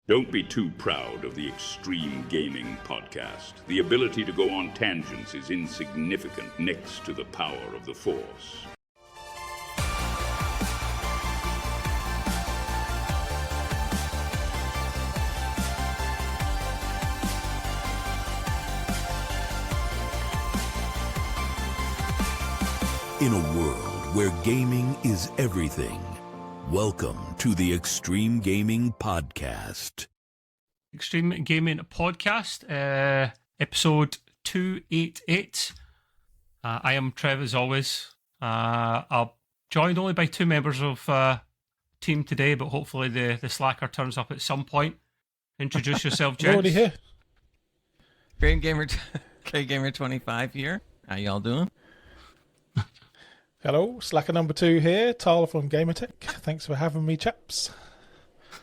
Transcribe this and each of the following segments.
Don't be too proud of the Extreme Gaming Podcast. The ability to go on tangents is insignificant next to the power of the Force. In a world where gaming is everything, welcome to the Extreme Gaming Podcast. Extreme Gaming Podcast, episode 288. I am Trev, as always. I'm joined only by two members of team today, but hopefully the slacker turns up at some point. Introduce yourself, gents. Already here. Great Gamer 25 here. How y'all doing? Hello, Slacker number 2 here, Tyler from Gamertech. Thanks for having me, chaps.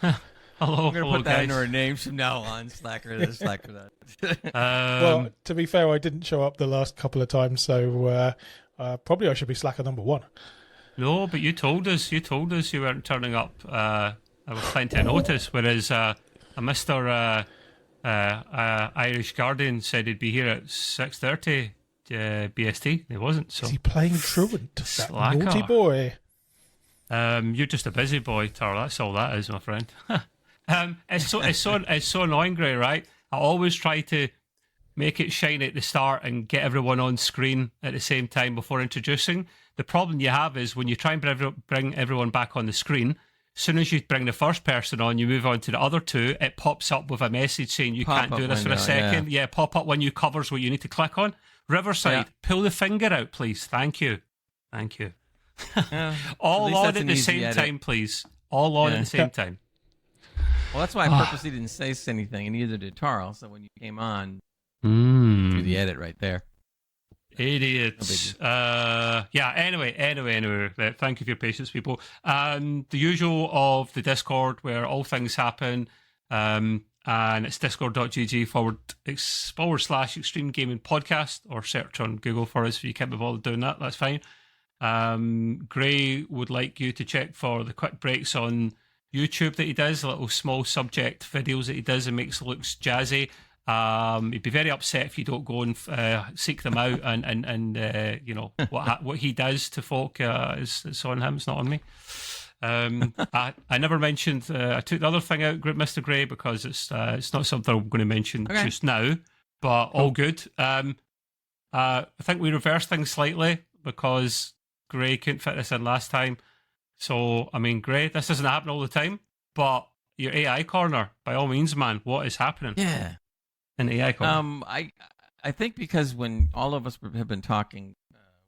Hello, We're going to put that guys. into our names from now on. Slacker this, Slacker that. Well, to be fair, I didn't show up the last couple of times, so probably I should be Slacker number 1. No, but you told us you weren't turning up. I was plenty of notice, whereas a Mr. Irish Guardian said he'd be here at 6:30. BST. He wasn't. So Is he playing truant? That Slacker. naughty boy. You're just a busy boy, Tar. That's all that is, my friend. It's so annoying, Gray. Right? I always try to make it shiny at the start and get everyone on screen at the same time before introducing. The problem you have is when you try and bring everyone back on the screen. As soon as you bring the first person on, you move on to the other two. It pops up with a message saying you can't do this for a second. Yeah, pop-up window covers what you need to click on. Riverside, pull the finger out, please. Thank you. All on at the same time, please. All on at the same time. Well, that's why I purposely didn't say anything, and neither did Tarl. So when you came on, do the edit right there. Idiots. Anyway. Thank you for your patience, people. The usual of the Discord where all things happen. And it's discord.gg/Extreme Gaming Podcast, or search on Google for us if you can't be bothered doing that. That's fine. Gray would like you to check for the quick breaks on YouTube that he does, little small subject videos that he does and makes looks jazzy. He'd be very upset if you don't go and seek them out and you know what he does to folk is on him. It's not on me. I never mentioned. I took the other thing out, Mr. Gray, because it's not something I'm going to mention just now. But all good. I think we reversed things slightly because Gray couldn't fit this in last time. So I mean, Gray, this doesn't happen all the time. But your AI corner, by all means, man, what is happening? Yeah. In the AI corner. I think because when all of us have been talking,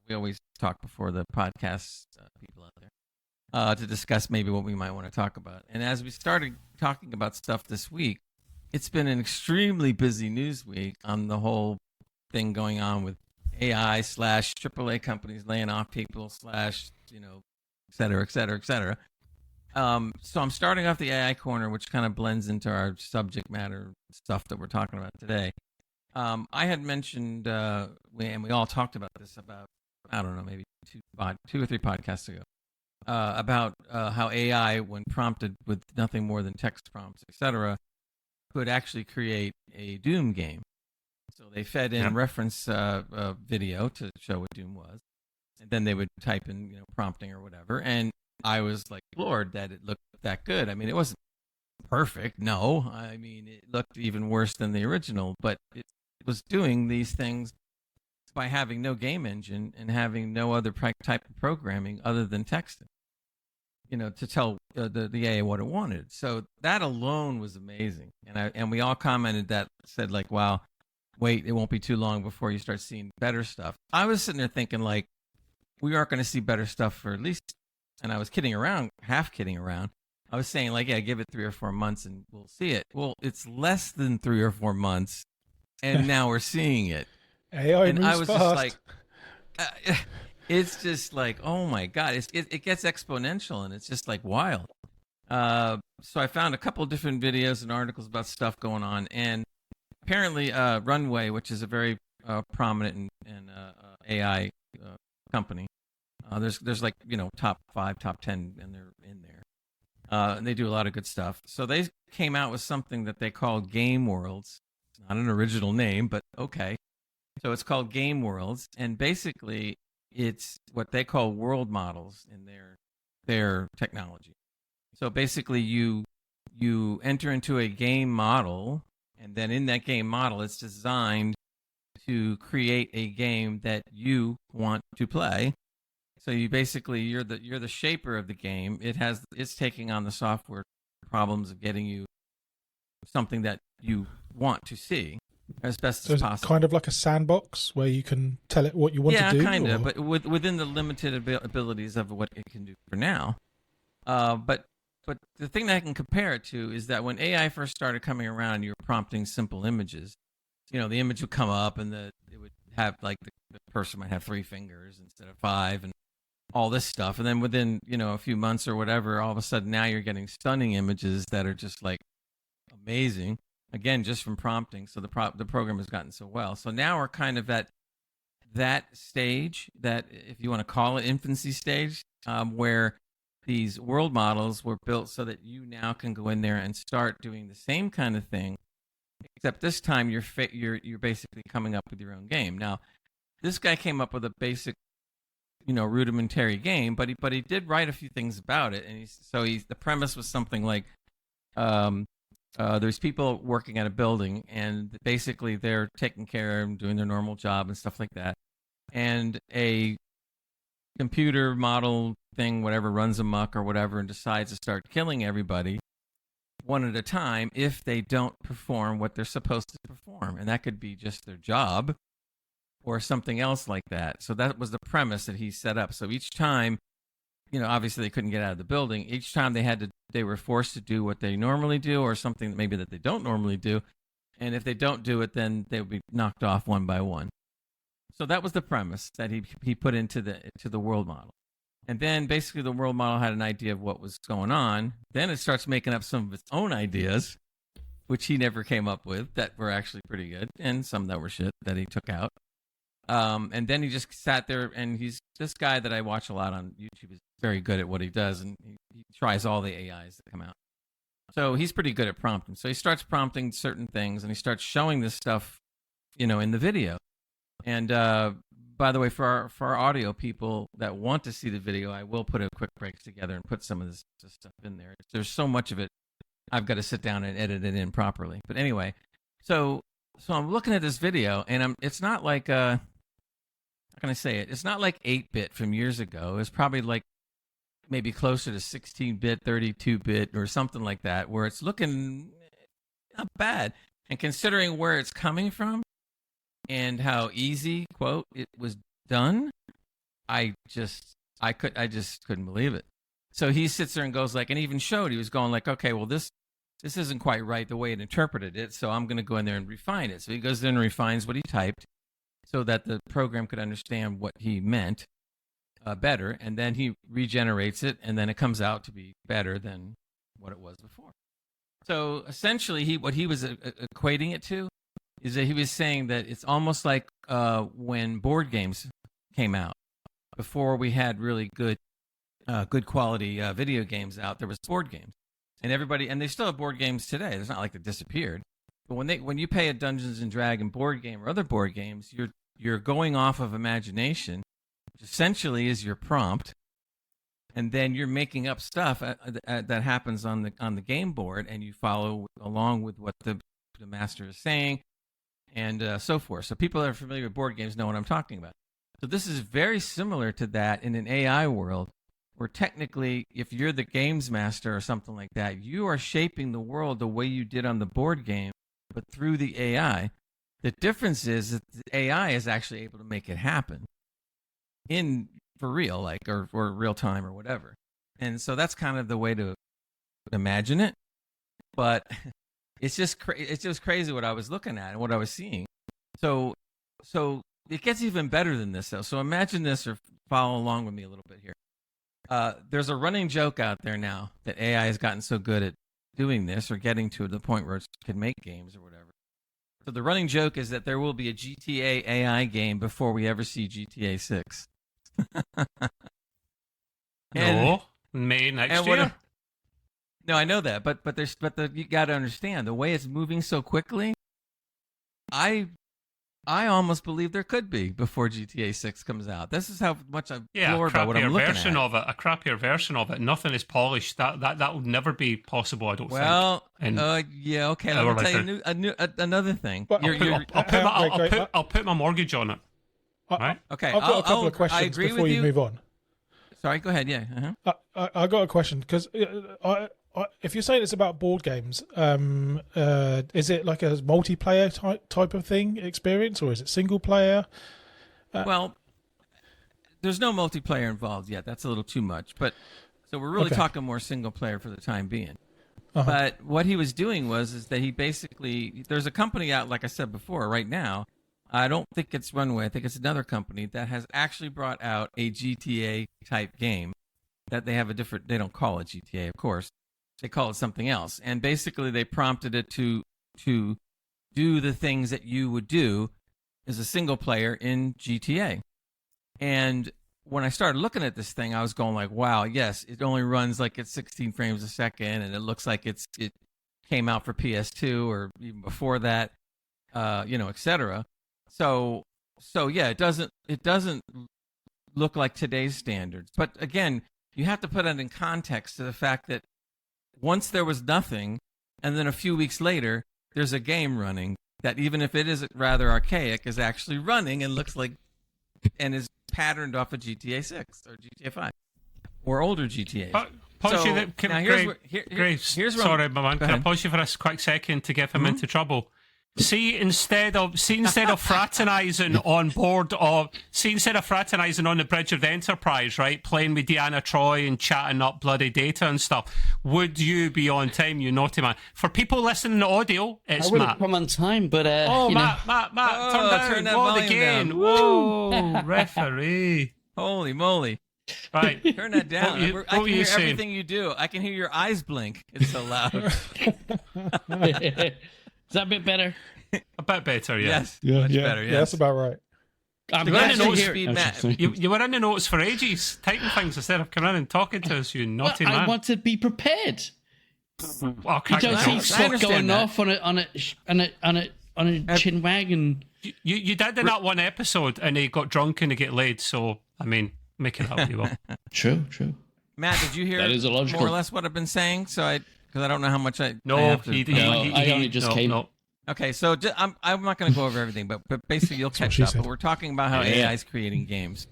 we always talk before the podcast people out there. To discuss maybe what we might want to talk about. And as we started talking about stuff this week, it's been an extremely busy news week on the whole thing going on with AI / AAA companies laying off people / et cetera. So I'm starting off the AI corner, which kind of blends into our subject matter stuff that we're talking about today. I had mentioned, and we all talked about this about, I don't know, maybe two or three podcasts ago. About how AI, when prompted with nothing more than text prompts, etc., could actually create a Doom game. So they fed in reference video to show what Doom was, and then they would type in, prompting or whatever. And I was like floored that it looked that good. I mean, it wasn't perfect. No, I mean, it looked even worse than the original, but it was doing these things by having no game engine and having no other type of programming other than texting. To tell the AI what it wanted. So that alone was amazing. And we all commented that, said like, wow, wait, it won't be too long before you start seeing better stuff. I was sitting there thinking like, we aren't going to see better stuff for at least, and I was half kidding around. I was saying like, yeah, give it 3 or 4 months and we'll see it. Well, it's less than 3 or 4 months. And now we're seeing it. AI and moves I was fast. just like, it's just like, oh my God, it gets exponential and it's just like wild. So I found a couple of different videos and articles about stuff going on. And apparently Runway, which is a very prominent and AI company, there's like, top 5, top 10, and they're in there. And they do a lot of good stuff. So they came out with something that they call Game Worlds. It's not an original name, but okay. So it's called Game Worlds, and basically it's what they call world models in their technology. So basically you enter into a game model, and then in that game model it's designed to create a game that you want to play. So you basically you're the shaper of the game. It's taking on the software problems of getting you something that you want to see as best as possible. Kind of like a sandbox where you can tell it what you want to do? Yeah, kind of, but within the limited abilities of what it can do for now. But the thing that I can compare it to is that when AI first started coming around and you were prompting simple images, the image would come up and it would have like the person might have 3 fingers instead of 5 and all this stuff. And then within, a few months or whatever, all of a sudden now you're getting stunning images that are just like amazing. Again, just from prompting. So the program has gotten so well. So now we're kind of at that stage, that if you want to call it infancy stage, where these world models were built so that you now can go in there and start doing the same kind of thing, except this time you're basically coming up with your own game. Now, this guy came up with a basic, rudimentary game, but he did write a few things about it, and the premise was something like. There's people working at a building, and basically they're taking care of them, doing their normal job and stuff like that. And a computer model thing, whatever, runs amok or whatever and decides to start killing everybody one at a time if they don't perform what they're supposed to perform. And that could be just their job or something else like that. So that was the premise that he set up. So each time, obviously they couldn't get out of the building. Each time they were forced to do what they normally do or something maybe that they don't normally do. And if they don't do it, then they would be knocked off one by one. So that was the premise that he put into the world model. And then basically the world model had an idea of what was going on. Then it starts making up some of its own ideas, which he never came up with, that were actually pretty good, and some that were shit that he took out. And then he just sat there, and this guy that I watch a lot on YouTube is very good at what he does, and he tries all the AIs that come out. So he's pretty good at prompting. So he starts prompting certain things, and he starts showing this stuff, in the video. And by the way, for our audio people that want to see the video, I will put a quick break together and put some of this stuff in there. There's so much of it, I've got to sit down and edit it in properly. But anyway, so I'm looking at this video, and it's not like how can I say it? It's not like 8-bit from years ago. It's probably like maybe closer to 16-bit, 32-bit, or something like that, where it's looking not bad. And considering where it's coming from and how easy, quote, it was done, I just couldn't believe it. So he sits there and goes like, and even showed, he was going like, okay, well, this isn't quite right the way it interpreted it, so I'm going to go in there and refine it. So he goes in and refines what he typed so that the program could understand what he meant better, and then he regenerates it, and then it comes out to be better than what it was before. So essentially, what he was equating it to is that he was saying that it's almost like when board games came out. Before we had really good quality video games out, there was board games, and they still have board games today. It's not like they disappeared. But when you pay a Dungeons and Dragons board game or other board games, you're going off of imagination, which essentially is your prompt, and then you're making up stuff that happens on the game board, and you follow along with what the master is saying, and so forth. So people that are familiar with board games know what I'm talking about. So this is very similar to that in an AI world, where technically, if you're the games master or something like that, you are shaping the world the way you did on the board game, but through the AI. The difference is that the AI is actually able to make it happen for real, like, or real time or whatever. And so that's kind of the way to imagine it. But it's just crazy what I was looking at and what I was seeing. So it gets even better than this, though. So imagine this, or follow along with me a little bit here. There's a running joke out there now that AI has gotten so good at doing this, or getting to the point where it can make games or whatever. So the running joke is that there will be a GTA AI game before we ever see GTA 6. No, May next year. No, I know that, but you got to understand the way it's moving so quickly. I almost believe there could be before GTA 6 comes out. This is how much I'm floored by what I'm looking at. A crappier version of it. Nothing is polished. That will never be possible. I don't think. Well, yeah, okay. Let me tell you another thing. But I'll put my mortgage on it. Right? Okay. I've got a couple of questions I agree before with you move on. Sorry, go ahead. Yeah. I got a question because if you're saying it's about board games, is it like a multiplayer type of thing experience, or is it single player? Well, there's no multiplayer involved yet. That's a little too much. But so we're really talking more single player for the time being. Uh-huh. But what he was doing is that he basically, there's a company out, like I said before, right now. I don't think it's Runway. I think it's another company that has actually brought out a GTA type game that they have a different, they don't call it GTA, of course. They call it something else. And basically they prompted it to do the things that you would do as a single player in GTA. And when I started looking at this thing, I was going like, wow, yes, it only runs like at 16 frames a second, and it looks like it came out for PS2 or even before that, etc. So yeah, it doesn't look like today's standards. But again, you have to put it in context to the fact that once there was nothing, and then a few weeks later, there's a game running that, even if it is rather archaic, is actually running and looks like, and is patterned off of GTA 6 or GTA 5 or older GTAs. Sorry, my man. Can I pause you for a quick second to give him into trouble? See, instead of fraternizing on the bridge of the Enterprise, right, playing with Deanna Troi and chatting up bloody data and stuff, would you be on time, you naughty man? For people listening to audio, it's I wouldn't Matt. come on time, but Matt, turn that volume again. down. Whoa, referee! Holy moly! Right, turn that down. I can hear everything you do. I can hear your eyes blink. It's so loud. Is that a bit better? A bit better, yeah. Yes, much better. Yes. Yeah, that's about right. I'm glad glad to to hear hear. Matt. You were in the notes for ages, typing things instead of coming in and talking to us, you naughty man. I want to be prepared. Well, You don't see Scott going that. off on a chin wagon. You did in that one episode, and he got drunk and he get laid. So I mean, make it up, you will. True. Matt, did you hear That is illogical. more or less what I've been saying? Because I don't know how much I No, I have to. I only just came. No. Okay, so I'm not going to go over everything, but basically you'll catch up. But we're talking about how AI is creating games.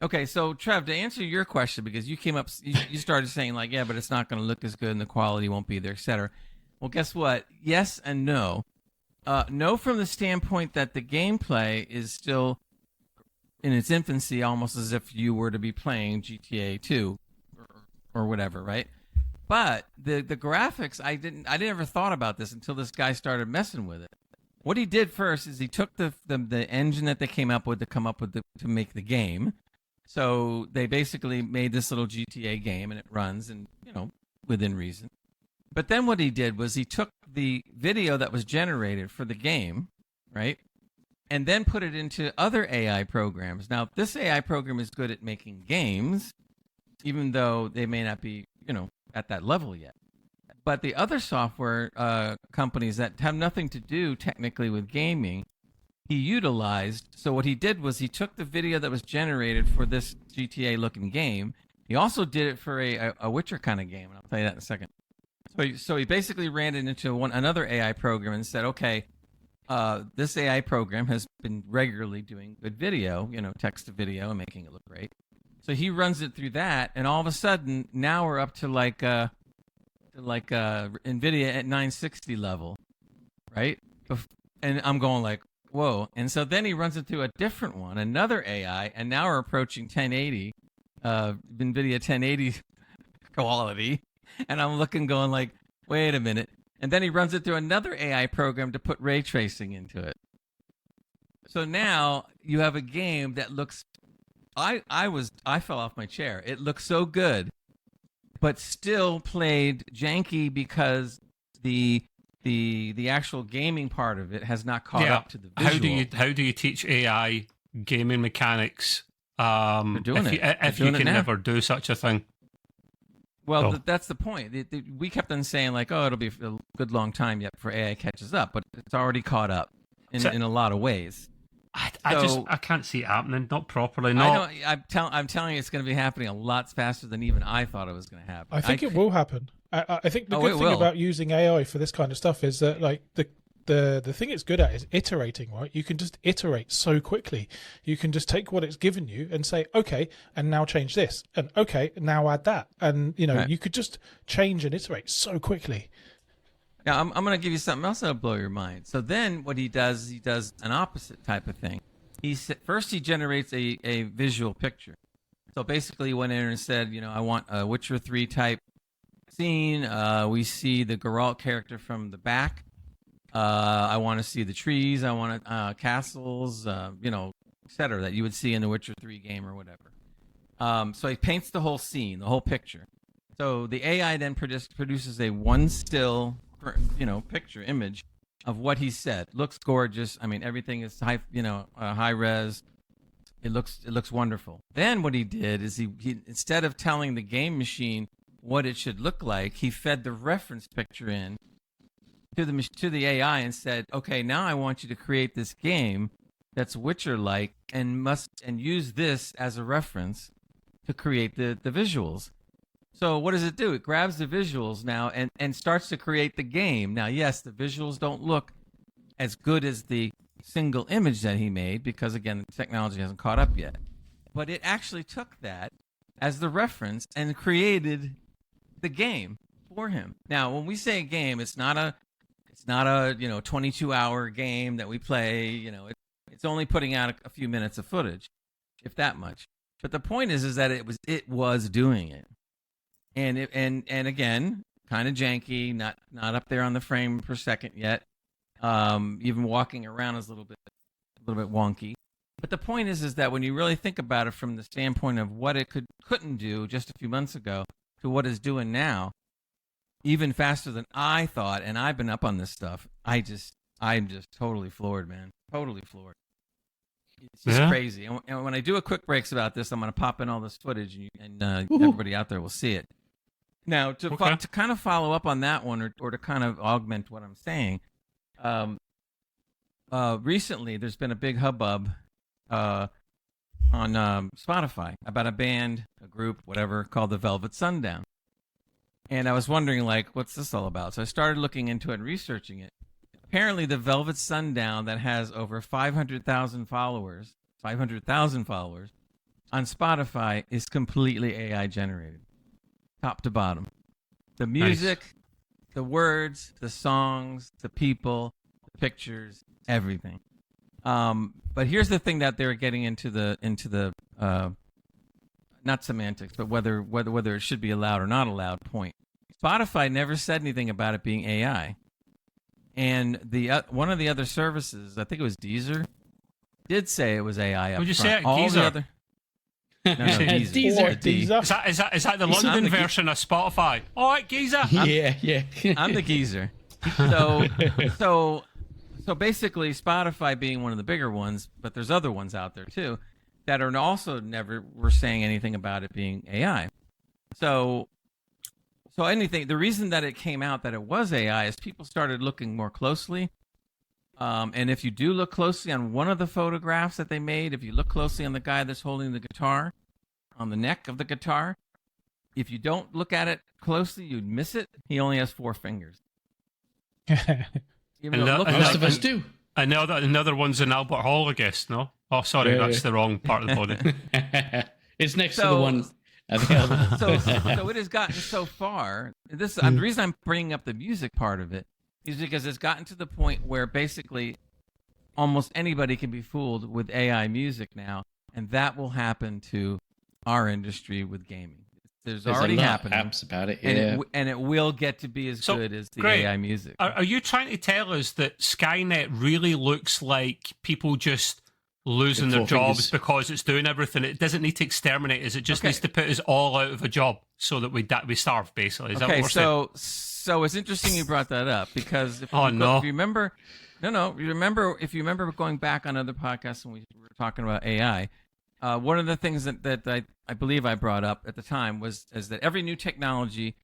Okay, so Trev, to answer your question, because you came up, you started saying like, yeah, but it's not going to look as good and the quality won't be there, etc. Well, guess what? Yes and no. No, from the standpoint that the gameplay is still in its infancy, almost as if you were to be playing GTA 2 or whatever, right? But the graphics, I never thought about this until this guy started messing with it. What he did first is he took the engine that they came up with to make the game. So they basically made this little GTA game, and it runs, and within reason. But then what he did was he took the video that was generated for the game, right, and then put it into other AI programs. Now, this AI program is good at making games, even though they may not be, at that level yet. But the other software companies that have nothing to do technically with gaming, he utilized. So what he did was he took the video that was generated for this GTA-looking game. He also did it for a Witcher kind of game, and I'll tell you that in a second. So he basically ran it into another AI program and said, okay, this AI program has been regularly doing good video, text to video, and making it look great. So he runs it through that, and all of a sudden, now we're up to like NVIDIA at 960 level, right? And I'm going like, whoa. And so then he runs it through a different one, another AI, and now we're approaching 1080, NVIDIA 1080 quality. And I'm looking going like, wait a minute. And then he runs it through another AI program to put ray tracing into it. So now you have a game that looks... I fell off my chair. It looked so good, but still played janky because the actual gaming part of it has not caught up to the visual. How do you teach AI gaming mechanics? They're doing if you can never do such a thing. Well, Oh. that's the point. We kept on saying like, oh, it'll be a good long time yet before AI catches up, but it's already caught up in a lot of ways. I can't see it happening. Not properly. I Not. know, I'm telling you, it's going to be happening a lot faster than even I thought it was going to happen. I think it will happen. I think the good thing will. about using AI for this kind of stuff is that like the thing it's good at is iterating, right? You can just iterate so quickly. You can just take what it's given you and say, okay, and now change this, and okay, now add that, and Right. you could just change and iterate so quickly. Now, I'm going to give you something else that'll blow your mind. So then what he does an opposite type of thing. First he generates a visual picture. So basically he went in and said, I want a Witcher 3 type scene. We see the Geralt character from the back. I want to see the trees. I want castles, etc. that you would see in the Witcher 3 game or whatever. So he paints the whole scene, the whole picture. So the AI then produces a one still picture image of what he said. Looks gorgeous. I mean, everything is high res. It looks wonderful. Then what he did is he instead of telling the game machine what it should look like, he fed the reference picture in to the AI and said, okay, now I want you to create this game that's Witcher-like and use this as a reference to create the visuals. So what does it do? It grabs the visuals now and starts to create the game. Now, yes, the visuals don't look as good as the single image that he made because, again, the technology hasn't caught up yet. But it actually took that as the reference and created the game for him. Now, when we say game, it's not a 22-hour game that we play. It's only putting out a few minutes of footage, if that much. But the point is that it was doing it. And again, kind of janky, not up there on the frame per second yet. Even walking around is a little bit wonky. But the point is that when you really think about it from the standpoint of what it couldn't do just a few months ago to what it's doing now, even faster than I thought, and I've been up on this stuff, I'm just totally floored, man. Totally floored. It's just crazy. And when I do a quick breaks about this, I'm going to pop in all this footage, and everybody out there will see it. Now, to kind of follow up on that one, or to kind of augment what I'm saying, recently there's been a big hubbub on Spotify about a band, a group, whatever, called the Velvet Sundown. And I was wondering, like, what's this all about? So I started looking into it and researching it. Apparently, the Velvet Sundown that has over 500,000 followers on Spotify is completely AI generated. Top to bottom. The music, the words, the songs, the people, the pictures, everything. But here's the thing that they're getting into the not semantics, but whether it should be allowed or not allowed point. Spotify never said anything about it being AI. And one of the other services, I think it was Deezer, did say it was AI up Would you front. say it, Geezer? No, Deezer. Deezer. Is that the London version of Spotify? All right, Geezer. Yeah. I'm the geezer. So basically, Spotify being one of the bigger ones, but there's other ones out there too that are also never were saying anything about it being AI. So the reason that it came out that it was AI is people started looking more closely. And if you do look closely on one of the photographs that they made, if you look closely on the guy that's holding the guitar, on the neck of the guitar, if you don't look at it closely, you'd miss it. He only has 4 fingers. Most of us do. I know that another one's an Albert Hall, I guess, no? Oh, sorry, that's the wrong part of the body. It's next to the one at the elbow. So it has gotten so far. The reason I'm bringing up the music part of it is because it's gotten to the point where basically almost anybody can be fooled with AI music now, and that will happen to our industry with gaming. There's already happening apps about it, yeah. and it will get to be as good as the AI music. Are you trying to tell us that Skynet really looks like people just losing their jobs because it's doing everything? It doesn't need to exterminate us. It just needs to put us all out of a job so that we starve, basically. Is that what we're saying? So it's interesting you brought that up because if you remember going back on other podcasts when we were talking about AI, one of the things that I believe I brought up at the time is that every new technology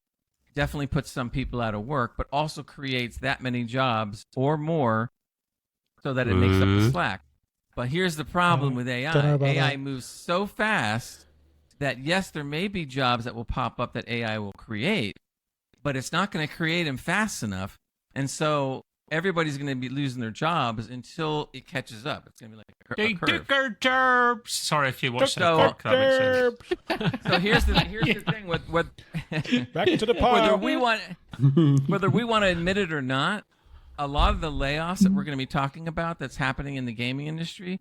definitely puts some people out of work, but also creates that many jobs or more so that it makes up the slack. But here's the problem with AI. Don't know about AI that. moves so fast that, yes, there may be jobs that will pop up that AI will create, but it's not going to create them fast enough. And so everybody's going to be losing their jobs until it catches up. It's going to be like a curve. Sorry if you watched So- that. That makes sense. So here's the thing with Back to the pile. whether we want to admit it or not, a lot of the layoffs that we're going to be talking about that's happening in the gaming industry,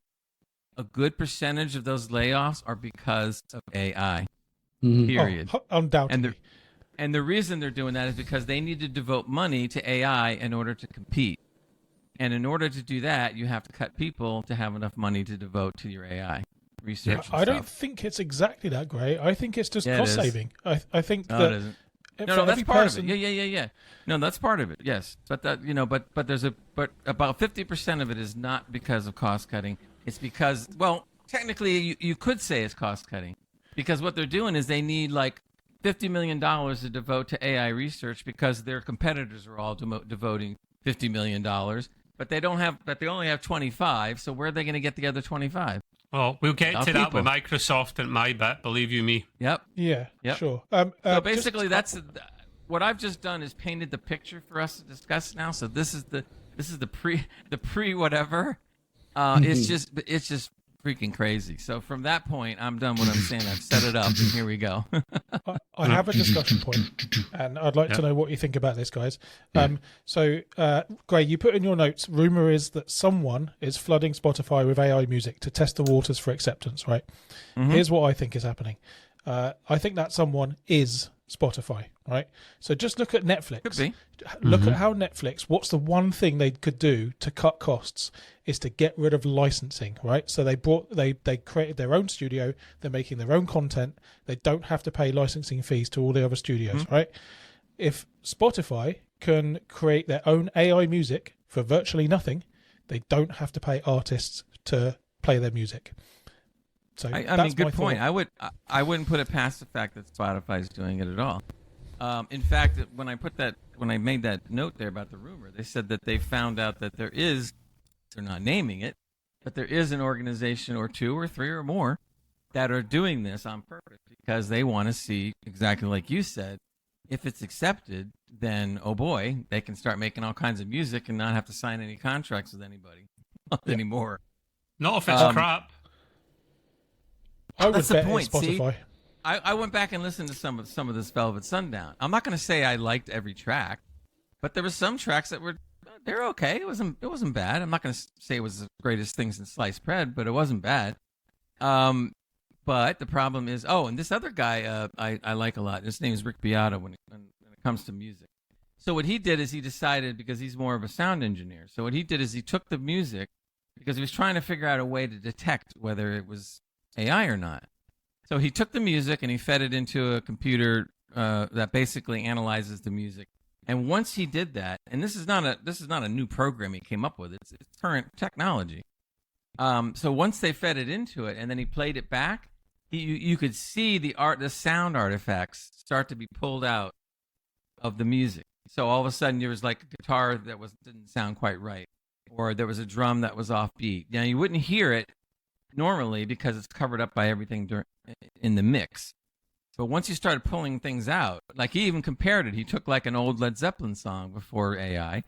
a good percentage of those layoffs are because of AI. Period. Undoubtedly. And the reason they're doing that is because they need to devote money to AI in order to compete. And in order to do that, you have to cut people to have enough money to devote to your AI research. I don't think it's exactly that great. I think it's just Yeah, it cost is. saving. I think No, that it isn't. for No, that's every part person- of it. Yeah. No, that's part of it. Yes, but that but there's but about 50% of it is not because of cost cutting. It's because, well, technically you could say it's cost cutting, because what they're doing is they need like $50 million to devote to AI research because their competitors are all devoting $50 million, but they only have 25. So where are they going to get the other 25? Well, we'll get Our to that people. with Microsoft and my bit, believe you me. Yep. Yeah, Yep. sure. So basically, that's what I've just done is painted the picture for us to discuss now. So this is the pre whatever. It's just freaking crazy. So from that point, I'm done what I'm saying. I've set it up, and here we go. I have a discussion point, and I'd like to know what you think about this, guys. So, Gray, you put in your notes, rumor is that someone is flooding Spotify with AI music to test the waters for acceptance, right? Here's what I think is happening. I think that someone is Spotify, right? So just look at Netflix. Could be. Look at how Netflix, what's the one thing they could do to cut costs is to get rid of licensing, right? So they created their own studio, they're making their own content, they don't have to pay licensing fees to all the other studios, right? If Spotify can create their own AI music for virtually nothing, they don't have to pay artists to play their music. So I that's mean, good my point. thought. I wouldn't put it past the fact that Spotify is doing it at all. In fact, when I made that note there about the rumor, they said that they found out that they're not naming it, but there is an organization or two or three or more that are doing this on purpose because they want to see, exactly like you said, if it's accepted, then, oh boy, they can start making all kinds of music and not have to sign any contracts with anybody anymore. Not if it's crap. I would That's the bet point, it's Spotify. I went back and listened to some of this Velvet Sundown. I'm not going to say I liked every track, but there were some tracks that they're okay. It wasn't bad. I'm not going to say it was the greatest thing since sliced bread, but it wasn't bad. But the problem is, and this other guy I like a lot. His name is Rick Beato when it comes to music. So what he did is he decided, because he's more of a sound engineer, so what he did is he took the music because he was trying to figure out a way to detect whether it was AI or not. So he took the music and he fed it into a computer that basically analyzes the music. And once he did that, and this is not a new program he came up with. It's current technology. So once they fed it into it and then he played it back, you could see the sound artifacts start to be pulled out of the music. So all of a sudden there was like a guitar that didn't sound quite right, or there was a drum that was offbeat. Now you wouldn't hear it normally because it's covered up by everything in the mix. But once you started pulling things out, like he even compared it. He took like an old Led Zeppelin song before AI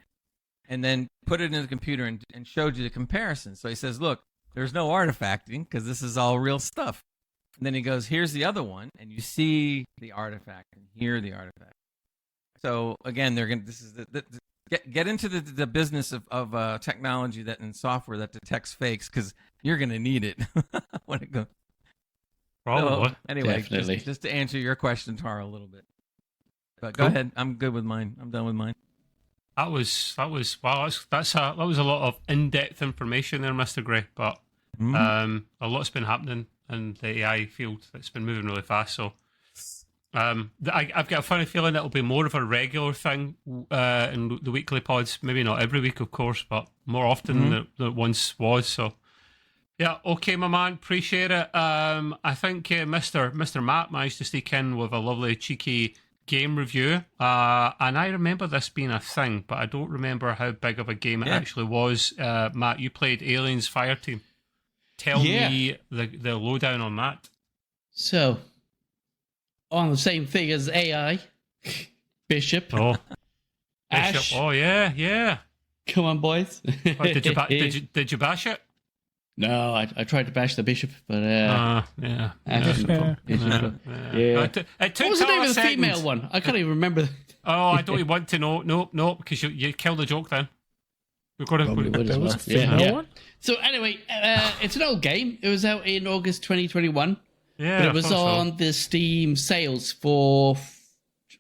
and then put it in the computer and showed you the comparison. So he says, look, there's no artifacting because this is all real stuff. And then he goes, here's the other one, and you see the artifact and hear the artifact. So again, get into the business of technology and software that detects fakes, because you're going to need it when it goes. Probably. So, anyway, Definitely. just to answer your question, Tara, a little bit. But go ahead. I'm good with mine. I'm done with mine. That was wow. That was a lot of in-depth information there, Mr. Gray. But a lot's been happening in the AI field. It's been moving really fast. So I've got a funny feeling it'll be more of a regular thing in the weekly pods. Maybe not every week, of course, but more often than it once was. So Yeah, okay, my man, appreciate it. I think Mr. Matt managed to sneak in with a lovely cheeky game review, and I remember this being a thing, but I don't remember how big of a game it actually was. Matt, you played Aliens Fireteam. Tell me the lowdown on that. So, on the same thing as AI, Bishop. Oh, Ash. Bishop. Oh yeah. Come on, boys. What, did you bash it? No, I tried to bash the Bishop, but Yeah. Ash. Yeah. It took What was the name of the seconds. female one? I can't even remember. Oh, I don't even want to know. No, because you killed the joke then. We've got Probably would as There was well. a female one? So anyway, it's an old game. It was out in August 2021. Yeah, But I it was thought so. on the Steam sales for,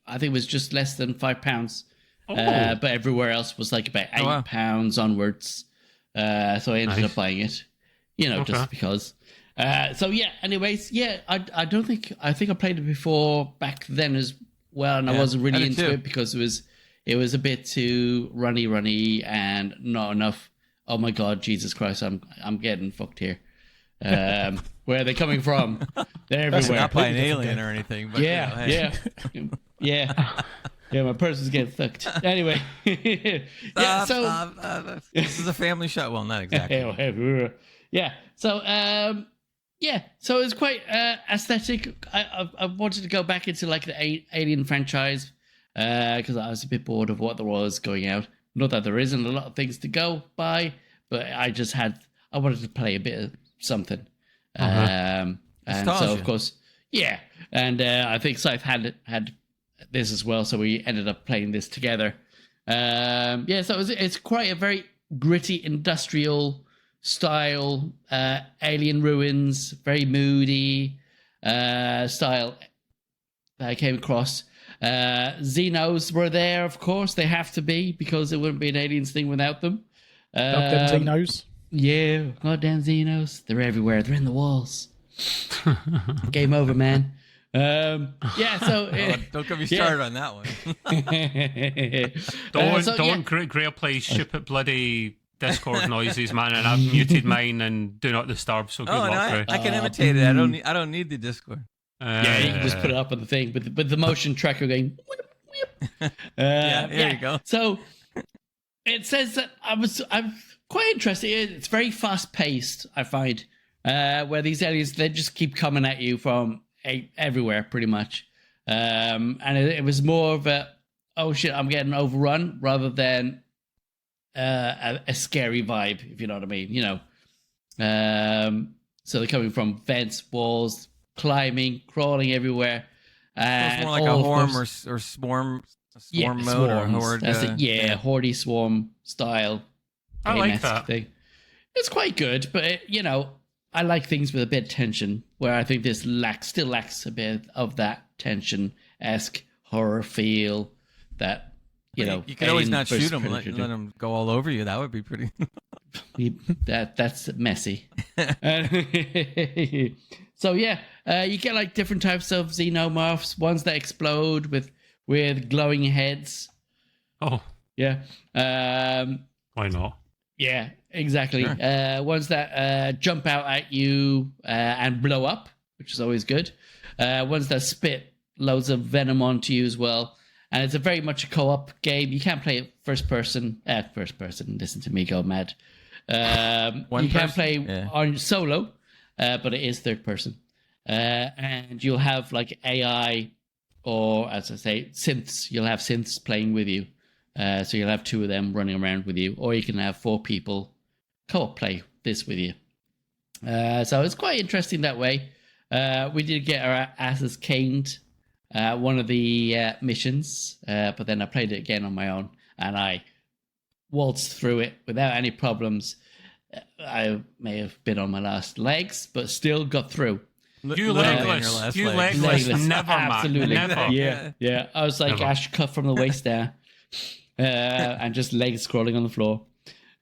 I think it was just less than £5. Oh. But everywhere else was like about £8 onwards. So I ended up buying it, just because. So yeah, anyways, I don't think, I think I played it before back then as well, and I wasn't really into it because it was a bit too runny and not enough. Oh my God, Jesus Christ, I'm getting fucked here. Where are they coming from? They're everywhere. Not by an alien or anything. But Yeah. My person's getting fucked. Anyway. Stop. This is a family show. Well, not exactly. Yeah. So, so it's quite aesthetic. I wanted to go back into like the Alien franchise because I was a bit bored of what there was going out. Not that there isn't a lot of things to go by, but I wanted to play a bit of something. And so, of course, and I think Scythe had this as well, so we ended up playing this together. So it's quite a very gritty industrial style, alien ruins, very moody style that I came across. Xenos were there, of course. They have to be, because it wouldn't be an Aliens thing without them. Goddamn Xenos. Yeah, goddamn Xenos. They're everywhere. They're in the walls. Game over, man. Don't get me started on that one. Grail plays ship at bloody Discord noises, man, and I've muted mine and do not disturb. So good luck, Gray. I can imitate it. I don't need the Discord. You can just put it up on the thing, but the motion tracker going. There you go. So it says that I'm quite interested. It's very fast paced, I find, where these aliens, they just keep coming at you from everywhere, pretty much. And it was more of a, oh shit, I'm getting overrun, rather than a scary vibe, if you know what I mean. So they're coming from vents, walls, climbing, crawling everywhere. It's more like a horde or swarm mode or horde. That's it. Horde swarm style. I like that thing. It's quite good, but I like things with a bit of tension. Where I think this still lacks a bit of that tension-esque horror feel. That you can always not shoot them, let them go all over you. That would be pretty. That's messy. So you get like different types of xenomorphs. Ones that explode with glowing heads. Oh yeah. Why not? Yeah, exactly. Sure. Ones that jump out at you and blow up, which is always good. Ones that spit loads of venom onto you as well. And it's very much a co-op game. You can't play it first person. Listen to me go mad. You can't play on solo, but it is third person. And you'll have like AI, or as I say, synths. You'll have synths playing with you. So you'll have two of them running around with you, or you can have four people co-op play this with you. So it's quite interesting that way. We did get our asses caned one of the missions, but then I played it again on my own, and I waltzed through it without any problems. I may have been on my last legs, but still got through. You legless, never, absolutely, never. Yeah. I was like Ash cut from the waist down, and just legs crawling on the floor.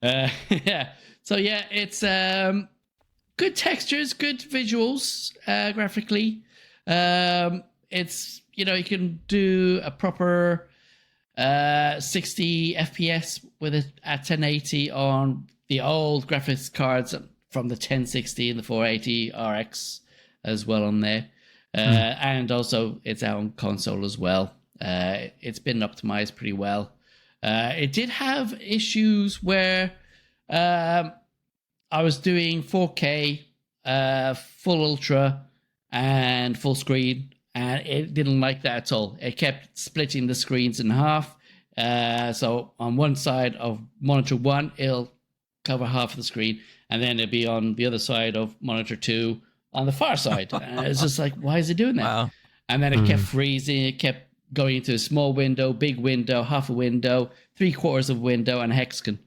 So it's good textures, good visuals, graphically. It's you can do a proper 60 FPS with it at 1080 on the old graphics cards from the 1060 and the 480 RX as well on there. And also it's out on console as well. It's been optimized pretty well. It did have issues where I was doing 4K, full ultra, and full screen, and it didn't like that at all. It kept splitting the screens in half. So on one side of monitor 1, it'll cover half of the screen, and then it'll be on the other side of monitor 2 on the far side. And it's just like, why is it doing that? Wow. And then it kept freezing. It kept going into a small window, big window, half a window, 3/4 of a window, and a hexagon.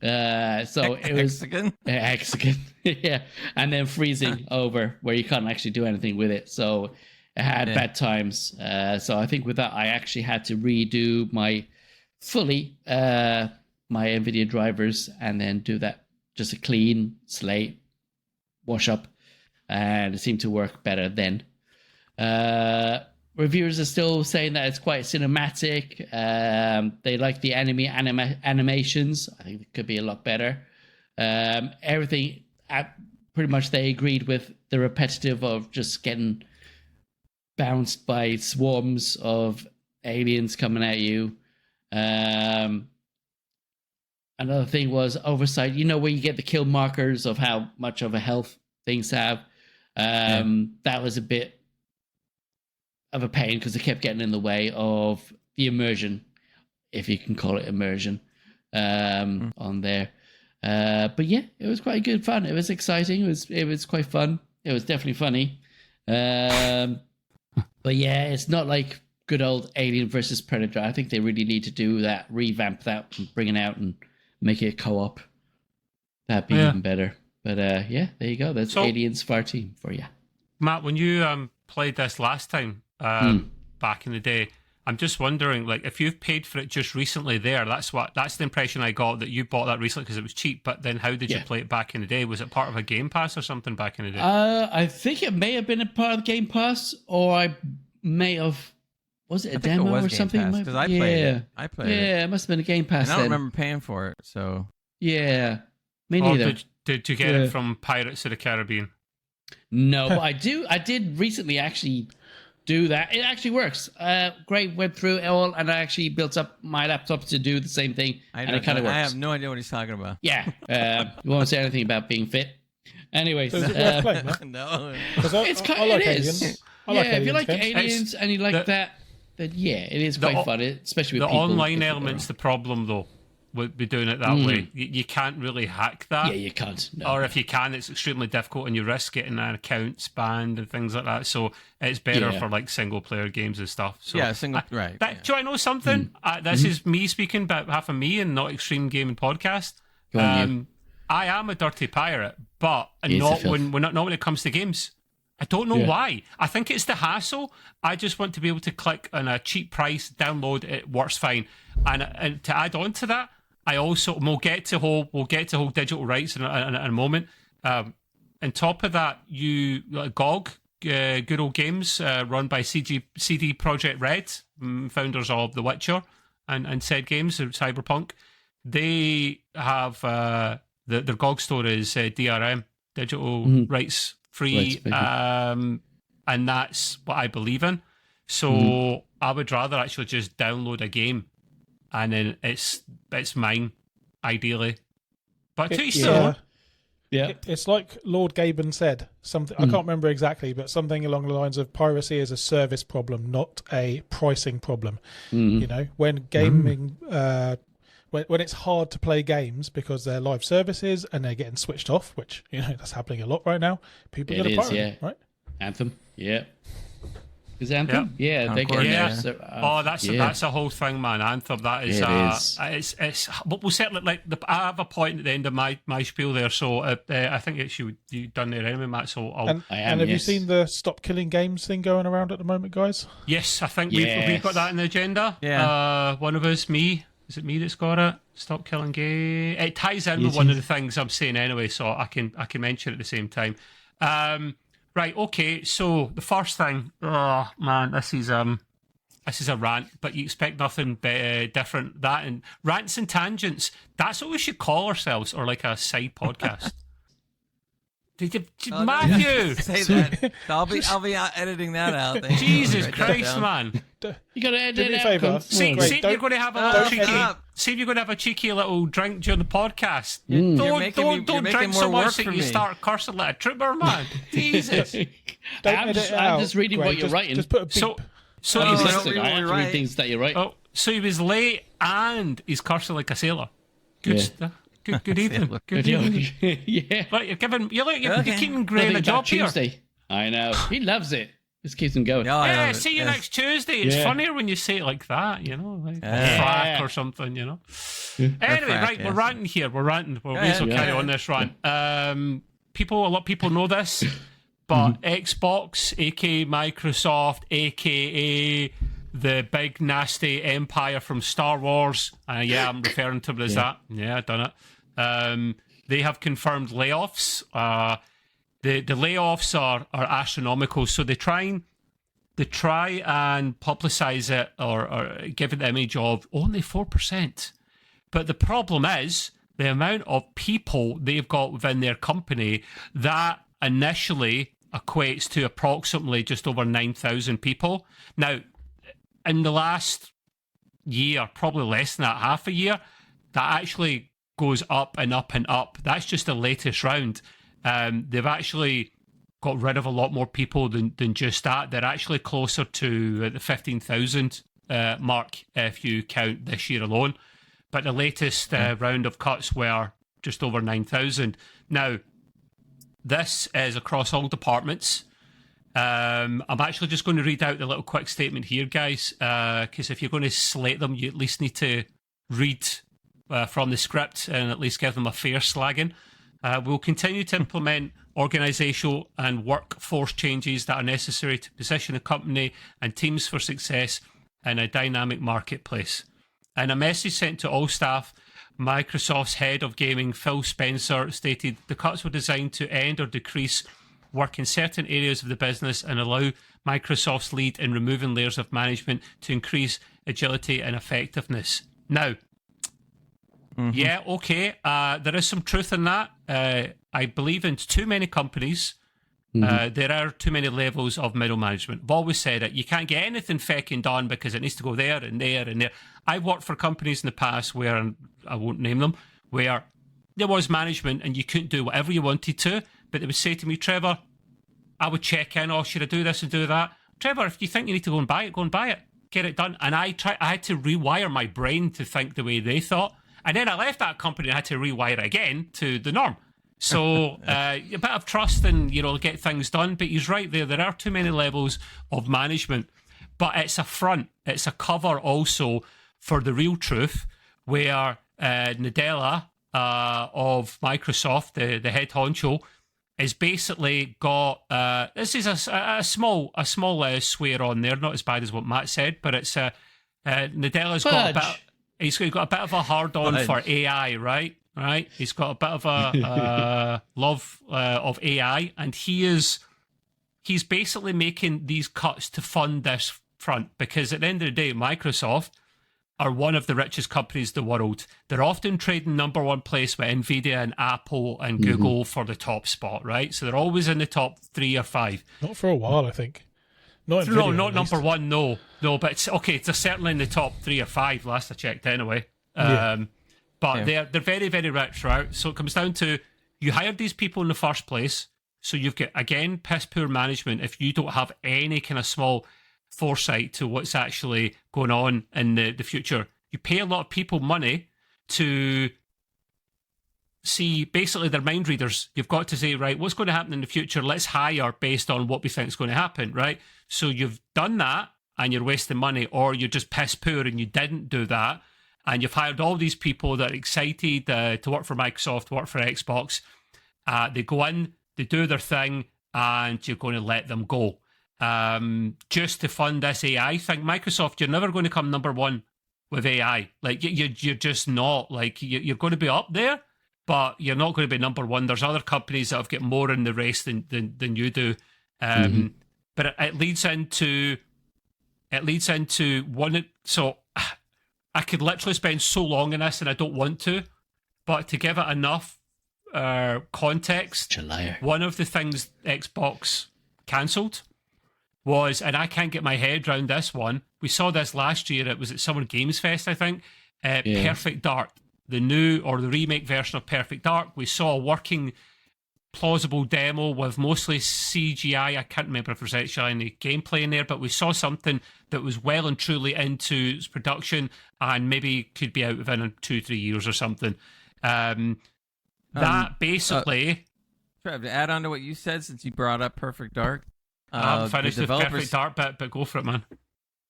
So it was a hexagon, yeah, and then freezing over where you can't actually do anything with it. So it had bad times. So I think with that, I actually had to redo my my NVIDIA drivers and then do that just a clean slate wash up, and it seemed to work better then. Reviewers are still saying that it's quite cinematic. They like the animations. I think it could be a lot better. Everything, pretty much they agreed with the repetitive of just getting bounced by swarms of aliens coming at you. Another thing was oversight. You know, where you get the kill markers of how much of a health things have. That was a bit of a pain because it kept getting in the way of the immersion, if you can call it immersion, on there. But yeah, it was quite good fun. It was exciting. It was quite fun. It was definitely funny. But yeah, it's not like good old Alien versus Predator. I think they really need to do that, revamp that, and bring it out and make it co-op. That'd be even better. But yeah, there you go. That's Aliens Fireteam for you. Matt, when you played this last time, back in the day, I'm just wondering, like, if you've paid for it just recently that's the impression I got, that you bought that recently because it was cheap. But then how did you play it back in the day? Was it part of a Game Pass or something back in the day? I think it may have been a part of Game Pass, or I may have. Was it a demo or something? Because I played it. Yeah, it must have been a Game Pass. And I don't remember paying for it, so. Yeah, me neither. Or did you get it from Pirates of the Caribbean? No, but I did recently actually do that. It actually works. Great, went through it all, and I actually built up my laptop to do the same thing, and it kind of works. I have no idea what he's talking about. Yeah, you won't say anything about being fit. Anyways, So is it worth playing, Matt? No. it's kind of like Aliens. Aliens. I like If you like games. Aliens and you like that, then yeah, it is quite fun, especially with the people. online element's the problem, though. Would be doing it that way. You can't really hack that. Yeah, you can't. No. Or if you can, it's extremely difficult, and you risk getting accounts banned and things like that. So it's better for like single player games and stuff. So right. Do I know something? This is me speaking about half of me and not Extreme Gaming Podcast. I am a dirty pirate, but not when it comes to games. I don't know why. I think it's the hassle. I just want to be able to click on a cheap price, download it, works fine. And to add on to that, I also we'll get to whole digital rights in a moment. On top of that, GOG, Good Old Games, run by CD Projekt Red, founders of The Witcher and said games, Cyberpunk. They have their GOG store is DRM, digital rights free, and that's what I believe in. So I would rather actually just download a game, and then it's mine, ideally. But to each their own. Yeah, it's like Lord Gaben said. Something I can't remember exactly, but something along the lines of piracy is a service problem, not a pricing problem. You know, when gaming, when it's hard to play games because they're live services and they're getting switched off, which that's happening a lot right now. People get a pirate, them, right? Anthem, Is Anthem? Yeah, they get that's a whole thing, man. Anthem, that is it's we'll certainly I have a point at the end of my spiel there, so I think it's you done there anyway, Matt. So have you seen the Stop Killing Games thing going around at the moment, guys? Yes, I think we've got that in the agenda. Yeah. One of us, me. Is it me that's got it? Stop Killing Gay. It ties in with one of the things I'm saying anyway, so I can mention it at the same time. Right, okay, so the first thing, oh man, this is a rant, but you expect nothing different. That and rants and tangents, that's what we should call ourselves, or like a side podcast. Matthew! Say that. I'll be editing that out. Thank you. Jesus Write that Christ, down. man. You got to edit Do me a it favour. out. See if you're going to have a little cheeky. stop. See if you're going to have a cheeky little drink during the podcast. You're making me- Don't you're making drink more so work much that for you me. start cursing like a trooper, man. Jesus. I'm just reading what you're writing. Just put a beep. So Oh, he I was, don't read I what have we to write. read things that you write. so he was late and he's cursing like a sailor. Good Yeah. stuff. Good evening. Sailor. Good evening. Yeah. Right, you're Okay. keeping Gray in a Nothing job about here. Tuesday. I know. He loves it. Just keeps him going. Yeah, I Yeah, love it. see you Yes. next Tuesday. It's Yeah. funnier when you say it like that, you know, like Yeah. frack or something, you know. Anyway, frack, right, yes. we're ranting here. We're ranting. We may Yeah, as well yeah. carry on this rant. A lot of people know this, but Xbox, aka Microsoft, aka the big nasty empire from Star Wars. Yeah, I'm referring to it as that. Yeah, I've done it. They have confirmed layoffs. The layoffs are astronomical, so they try and publicize it or give it the image of only 4%. But the problem is the amount of people they've got within their company that initially equates to approximately just over 9,000 people. Now, in the last year, probably less than that, half a year, that actually goes up and up and up. That's just the latest round. They've actually got rid of a lot more people than just that. They're actually closer to the 15,000 mark if you count this year alone. But the latest round of cuts were just over 9,000. Now, this is across all departments. I'm actually just going to read out the little quick statement here, guys, because if you're going to slate them, you at least need to read from the script and at least give them a fair slagging. We'll continue to implement organisational and workforce changes that are necessary to position the company and teams for success in a dynamic marketplace. In a message sent to all staff, Microsoft's head of gaming, Phil Spencer, stated the cuts were designed to end or decrease work in certain areas of the business and allow Microsoft's lead in removing layers of management to increase agility and effectiveness. Now, yeah, okay, there is some truth in that. I believe in too many companies, there are too many levels of middle management. I've always said it. You can't get anything fecking done because it needs to go there and there and there. I worked for companies in the past where, and I won't name them, where there was management and you couldn't do whatever you wanted to, but they would say to me, Trevor, I would check in, should I do this and do that? Trevor, if you think you need to go and buy it, go and buy it. Get it done. And I had to rewire my brain to think the way they thought. And then I left that company and I had to rewire it again to the norm. So a bit of trust and, get things done. But he's right there. There are too many levels of management. But it's a front. It's a cover also for the real truth where Nadella of Microsoft, the head honcho, is basically got... this is a small swear on there. Not as bad as what Matt said, but it's... Nadella's got a bit... He's got a bit of a hard-on for AI, right? Right? He's got a bit of a love of AI, and he's basically making these cuts to fund this front because at the end of the day, Microsoft are one of the richest companies in the world. They're often trading number one place with Nvidia and Apple and Google for the top spot, right? So they're always in the top 3 or 5. Not for a while, I think. Not No, Nvidia, not at number least. one, no, but it's okay. It's certainly in the top 3 or 5. Last I checked, anyway. But they're very, very rich, right? So it comes down to you hired these people in the first place, so you've got again piss poor management if you don't have any kind of small foresight to what's actually going on in the future. You pay a lot of people money to see basically their mind readers. You've got to say, right, what's going to happen in the future? Let's hire based on what we think is going to happen, right? So you've done that and you're wasting money, or you're just piss poor and you didn't do that. And you've hired all these people that are excited to work for Microsoft, work for Xbox. They go in, they do their thing, and you're going to let them go. Just to fund this AI thing. Microsoft, you're never going to come number one with AI. Like, you're just not. Like, you're going to be up there, but you're not going to be number one. There's other companies that have got more in the race than you do. But it leads into one. So I could literally spend so long in this, and I don't want to, but to give it enough context, Such a liar. one of the things Xbox cancelled was, and I can't get my head around this one, we saw this last year, it was at Summer Games Fest, I think, Perfect Dark, the new or the remake version of Perfect Dark. We saw a working, plausible demo with mostly CGI. I can't remember if there's actually any gameplay in there, but we saw something that was well and truly into its production and maybe could be out within 2-3 years or something. That basically... Trev, to add on to what you said, since you brought up Perfect Dark, I'm finished with Perfect Dark, but go for it, man.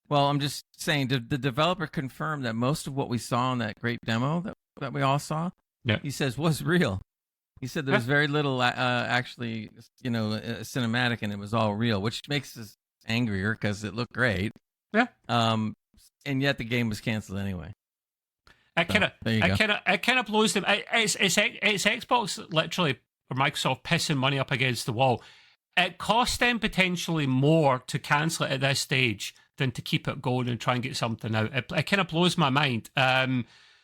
Well, I'm just saying, the developer confirmed that most of what we saw in that great demo that we all saw, he says, was real. He said there was very little actually, cinematic, and it was all real, which makes us angrier because it looked great. Yeah. And yet the game was canceled anyway. It kind of blows them. It's Xbox literally, or Microsoft, pissing money up against the wall. It costs them potentially more to cancel it at this stage than to keep it going and try and get something out. It kind of blows my mind.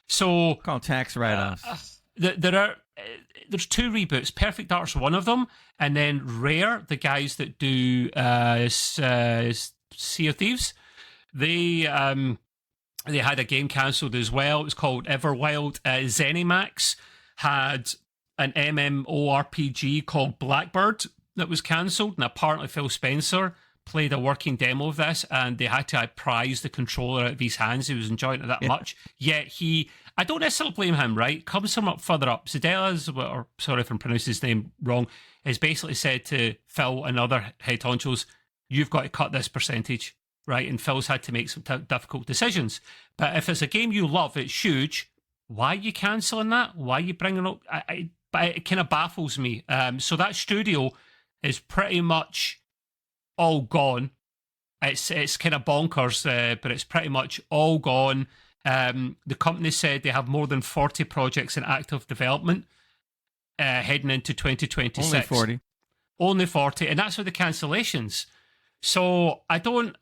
So called tax write-offs. There's 2 reboots. Perfect Dark's one of them, and then Rare, the guys that do Sea of Thieves, they had a game cancelled as well. It was called Everwild. ZeniMax had an MMORPG called Blackbird that was cancelled, and apparently Phil Spencer played a working demo of this, and they had to prize the controller out of his hands. He was enjoying it that much. Yet I don't necessarily blame him, right? Comes from up further up. Zadela's, or sorry if I'm pronouncing his name wrong, has basically said to Phil and other head honchos, you've got to cut this percentage, right? And Phil's had to make some difficult decisions. But if it's a game you love, it's huge, why are you cancelling that? Why are you bringing up... But it kind of baffles me. So that studio is pretty much all gone. It's kind of bonkers, but it's pretty much all gone. The company said they have more than 40 projects in active development heading into 2026. Only 40, and that's with the cancellations. So I don't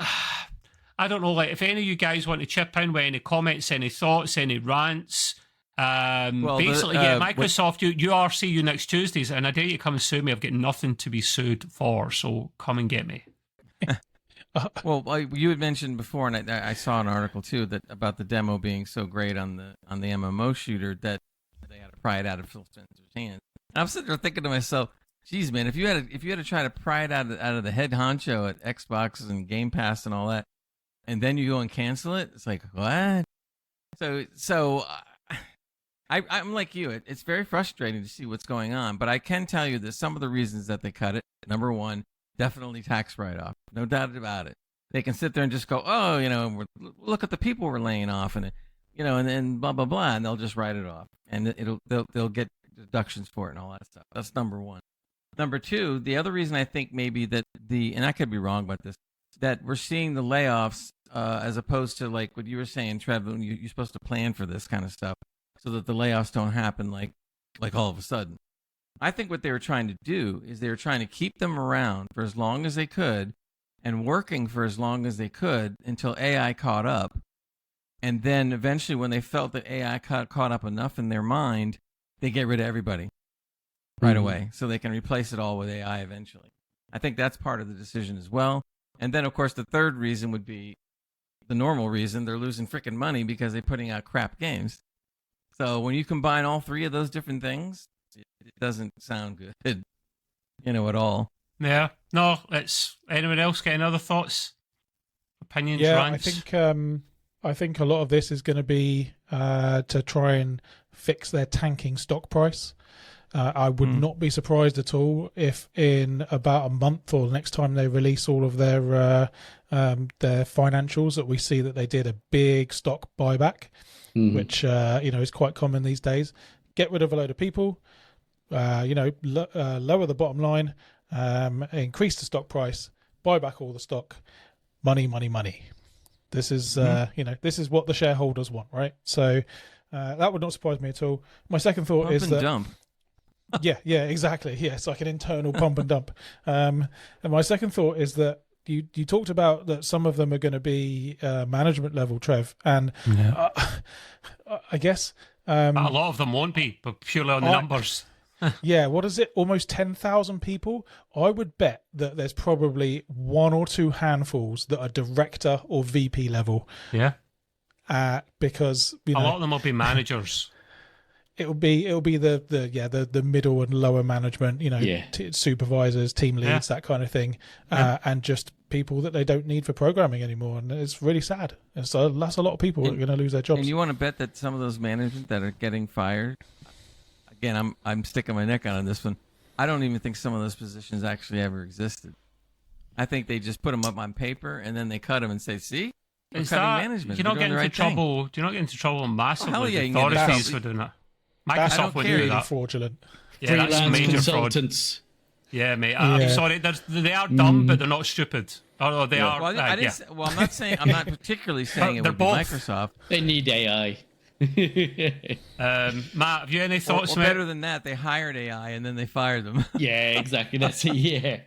know. Like, if any of you guys want to chip in with any comments, any thoughts, any rants. Microsoft, you see you next Tuesdays, and I dare you come and sue me. I've got nothing to be sued for, so come and get me. Well, you had mentioned before, and I saw an article too about the demo being so great on the MMO shooter that they had to pry it out of Phil Spencer's hands. And I'm sitting there thinking to myself, "Geez, man, if you had to try to pry it out of the head honcho at Xbox and Game Pass and all that, and then you go and cancel it, it's like what?" So I'm like you. It's very frustrating to see what's going on, but I can tell you that some of the reasons that they cut it. Number one, definitely tax write-off, no doubt about it. They can sit there and just go, oh, look at the people we're laying off, and and then blah blah blah, and they'll just write it off, and they'll get deductions for it and all that stuff. That's number one. Number two, the other reason I think maybe that and I could be wrong about this, that we're seeing the layoffs as opposed to like what you were saying, Trev, when you're supposed to plan for this kind of stuff, so that the layoffs don't happen like all of a sudden. I think what they were trying to do is they were trying to keep them around for as long as they could and working for as long as they could until AI caught up. And then eventually when they felt that AI caught up enough in their mind, they get rid of everybody right away so they can replace it all with AI eventually. I think that's part of the decision as well. And then, of course, the third reason would be the normal reason. They're losing freaking money because they're putting out crap games. So when you combine all three of those different things, it doesn't sound good, at all. Yeah. No, it's... Anyone else got any other thoughts? Opinions, Yeah, rants? I think a lot of this is going to be to try and fix their tanking stock price. I would not be surprised at all if in about a month or the next time they release all of their financials that we see that they did a big stock buyback, which is quite common these days. Get rid of a load of people, lower the bottom line, increase the stock price, buy back all the stock, money. This is this is what the shareholders want, right? So that would not surprise me at all. My second thought pump is and that dump. yeah, exactly. Yeah, it's like an internal pump and dump. And my second thought is that you talked about that some of them are going to be management level, Trev, and I guess a lot of them won't be, but purely on the numbers. Yeah, what is it? Almost 10,000 people. I would bet that there's probably one or two handfuls that are director or VP level. Yeah. Because A lot of them will be managers. it'll be the middle and lower management, supervisors, team leads, that kind of thing, and just people that they don't need for programming anymore, and it's really sad. And so that's a lot of people that are going to lose their jobs. And you want to bet that some of those management that are getting fired, again, I'm sticking my neck on this one. I don't even think some of those positions actually ever existed. I think they just put them up on paper and then they cut them and say, "See, we're cutting management." Do you not get into trouble? Do you not get into trouble massively? Hell yeah, with you can get into authorities trouble. for doing that? That's Microsoft would really do that. fraudulent. Yeah, that's Freelance major fraud. consultants. Yeah, mate. I'm sorry. They are dumb, but they're not stupid. Or they are. Well, I'm not saying. I'm not particularly saying it They're would be both. Microsoft. They need AI. Matt, have you any thoughts, Or mate? better than that, they hired AI and then they fired them. Yeah, exactly. That's it. Yeah,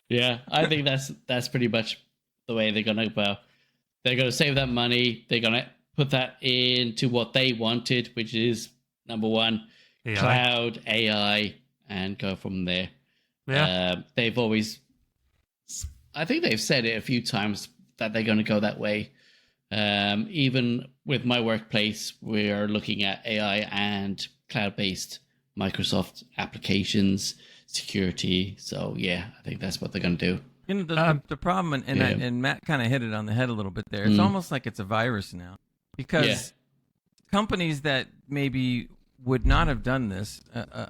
yeah. I think that's pretty much the way they're gonna go. They're gonna save that money. They're gonna put that into what they wanted, which is number one, AI. cloud AI, and go from there. Yeah. They've always, I think they've said it a few times that they're going to go that way. Even with my workplace, we're looking at AI and cloud-based Microsoft applications, security. So yeah, I think that's what they're going to do. You know, the problem, and Matt kind of hit it on the head a little bit there. It's almost like it's a virus now, because companies that maybe would not have done this